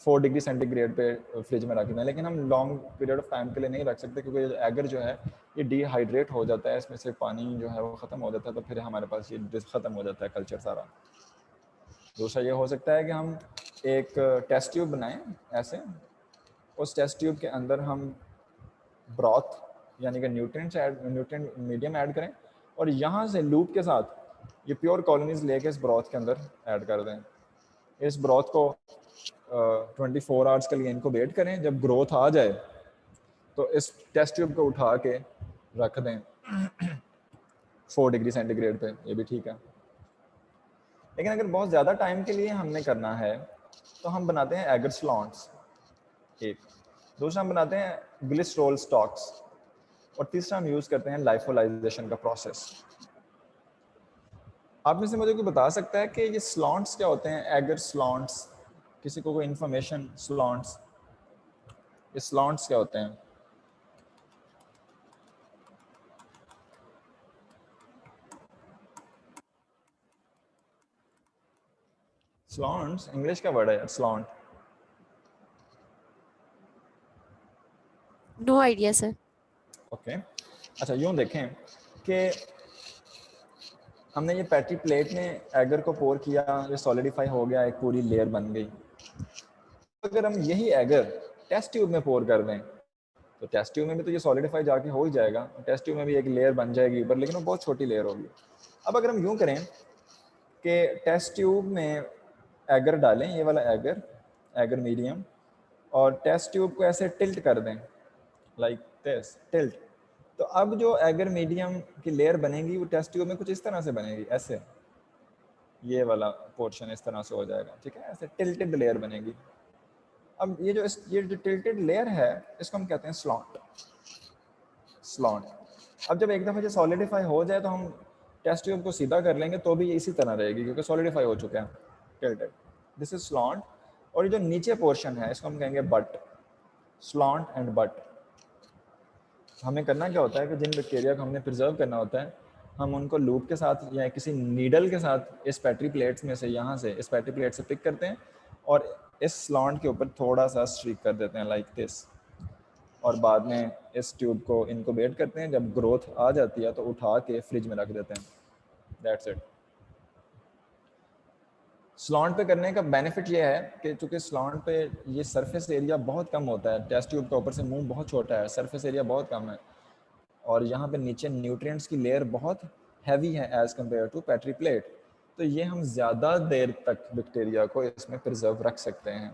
4 डिग्री सेंटीग्रेड पे फ्रिज में रख दें, लेकिन हम लॉन्ग पीरियड ऑफ टाइम के लिए नहीं रख सकते क्योंकि एगर जो है ये डिहाइड्रेट हो जाता है, इसमें से पानी जो है वो ख़त्म हो जाता है, तो फिर हमारे पास ये ख़त्म हो जाता है कल्चर सारा। दूसरा ये हो सकता है कि हम एक टेस्ट ट्यूब बनाएं ऐसे, उस टेस्ट ट्यूब के अंदर हम ब्रॉथ यानी कि न्यूट्रिएंट मीडियम ऐड करें और यहाँ से लूप के साथ ये प्योर कॉलोनीज लेके इस ब्रॉथ के अंदर ऐड कर दें। इस ब्रॉथ को 24 आवर्स के लिए इनको वेट करें, जब ग्रोथ आ जाए तो इस टेस्ट ट्यूब को उठा के रख दें 4 डिग्री सेंटीग्रेड पे, ये भी ठीक है। लेकिन अगर बहुत ज़्यादा टाइम के लिए हमने करना है तो हम बनाते हैं एगर स्लॉन्ट्स एक, दूसरा हम बनाते हैं ग्लिसरॉल स्टॉक्स, और तीसरा हम यूज़ करते हैं लाइफोलाइजेशन का प्रोसेस। आप में से मुझे कोई बता सकता है कि ये स्लॉन्ट्स क्या होते हैं? एगर स्लॉन्ट्स, किसी को कोई इन्फॉर्मेशन? स्लॉन्ट्स, ये स्लॉन्ट्स क्या होते हैं? स्लॉन्ट्स इंग्लिश का वर्ड है यार, slant. No idea sir. Okay, अच्छा यूँ देखें कि हमने ये पैटी प्लेट में एगर को पोर किया, ये सॉलिडिफाई हो गया, एक पूरी लेयर बन गई। अगर हम यही एगर टेस्ट ट्यूब में पोर कर दें तो टेस्ट ट्यूब में भी तो ये सॉलिडिफाई जाके हो ही जाएगा, टेस्ट ट्यूब में भी एक लेयर बन जाएगी ऊपर, लेकिन वो बहुत छोटी लेयर होगी। अब अगर हम यूँ करें कि टेस्ट ट्यूब में एगर डालें, ये वाला एगर मीडियम, और टेस्ट ट्यूब को ऐसे टिल्ट कर दें लाइक दिस, टिल्ट, तो अब जो एगर मीडियम की लेयर बनेगी वो टेस्ट ट्यूब में कुछ इस तरह से बनेगी, ऐसे ये वाला पोर्शन इस तरह से हो जाएगा, ठीक है, ऐसे टिल्टेड लेयर बनेगी। अब ये जो टिल्टेड लेयर है इसको हम कहते हैं स्लॉट। अब जब एक दफ़ा ये सॉलिडिफाई हो जाए तो हम टेस्ट ट्यूब को सीधा कर लेंगे तो भी ये इसी तरह रहेगी क्योंकि सॉलिडिफाई हो चुका है, टिल्टेड। This is slot. और ये जो नीचे पोर्शन है इसको हम कहेंगे बट, स्लॉट एंड बट। हमें करना क्या होता है कि जिन बैक्टीरिया को हमने प्रिजर्व करना होता है हम उनको लूप के साथ या किसी नीडल के साथ इस पैट्री प्लेट्स में से, यहाँ से इस पैट्री प्लेट से पिक करते हैं और इस स्लॉट के ऊपर थोड़ा सा स्ट्रीक कर देते हैं लाइक दिस, और बाद में इस ट्यूब को इनक्यूबेट करते हैं। जब ग्रोथ आ जाती है तो उठा के फ्रिज में रख देते हैं, दैट्स इट। स्लॉट पे करने का बेनिफिट ये है कि चूँकि स्लॉट पे ये सरफेस एरिया बहुत कम होता है, टेस्ट ट्यूब का ऊपर से मुंह बहुत छोटा है, सरफेस एरिया बहुत कम है, और यहाँ पे नीचे न्यूट्रिएंट्स की लेयर बहुत हैवी है एज़ कम्पेयर टू पैट्री प्लेट, तो ये हम ज़्यादा देर तक बैक्टीरिया को इसमें प्रिजर्व रख सकते हैं।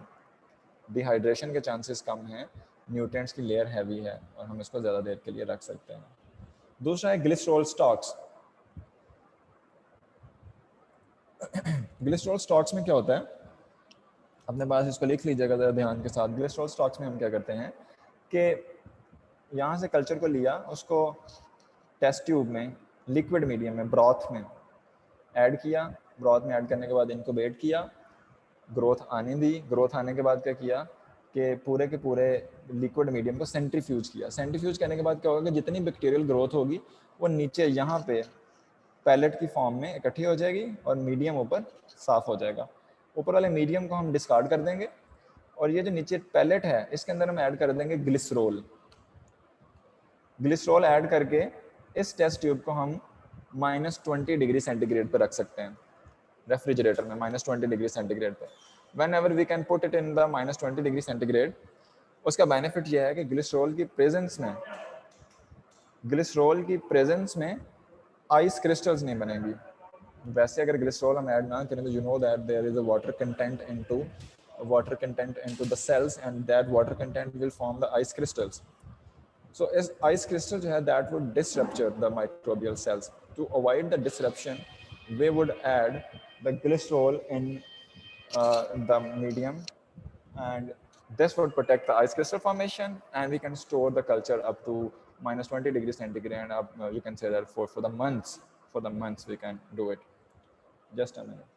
डिहाइड्रेशन के चांसेस कम हैं, न्यूट्रिएंट्स की लेयर हैवी है और हम इसको ज़्यादा देर के लिए रख सकते हैं। दूसरा है ग्लिसरॉल स्टॉक्स। ग्लिसरॉल स्टॉक्स में क्या होता है, अपने पास इसको लिख लीजिएगा ज़रा ध्यान के साथ। ग्लिसरॉल स्टॉक्स में हम क्या करते हैं कि यहाँ से कल्चर को लिया, उसको टेस्ट ट्यूब में लिक्विड मीडियम में ब्रॉथ में ऐड किया, ब्रॉथ में ऐड करने के बाद इनक्यूबेट किया, ग्रोथ आने दी, ग्रोथ आने के बाद क्या किया कि पूरे के पूरे लिक्विड मीडियम को सेंट्रीफ्यूज किया। सेंट्रीफ्यूज करने के बाद क्या होगा कि जितनी बैक्टीरियल ग्रोथ होगी वो नीचे यहाँ पे पैलेट की फॉर्म में इकट्ठी हो जाएगी और मीडियम ऊपर साफ हो जाएगा। ऊपर वाले मीडियम को हम डिस्कार्ड कर देंगे और ये जो नीचे पैलेट है इसके अंदर हम ऐड कर देंगे ग्लिसरॉल। ग्लिसरॉल ऐड करके इस टेस्ट ट्यूब को हम -20 डिग्री सेंटीग्रेड पर रख सकते हैं, रेफ्रिजरेटर में -20 डिग्री सेंटीग्रेड पे। Whenever we can put it in the -20 degree centigrade, उसका बेनिफिट यह है कि ग्लिसरॉल की प्रेजेंस में आइस क्रिस्टल्स नहीं बनेंगी। वैसे अगर ग्लिसरॉल हम ऐड ना करें तो you know that there is a water content into the cells and that water content will form the ice crystals. So as ice crystal जो है that would disrupt the microbial cells. To avoid the disruption, we would add the glycerol in the medium, and this would protect the ice crystal formation, and we can store the culture up to -20 degrees centigrade, and you can say that for the months we can do it. Just a minute.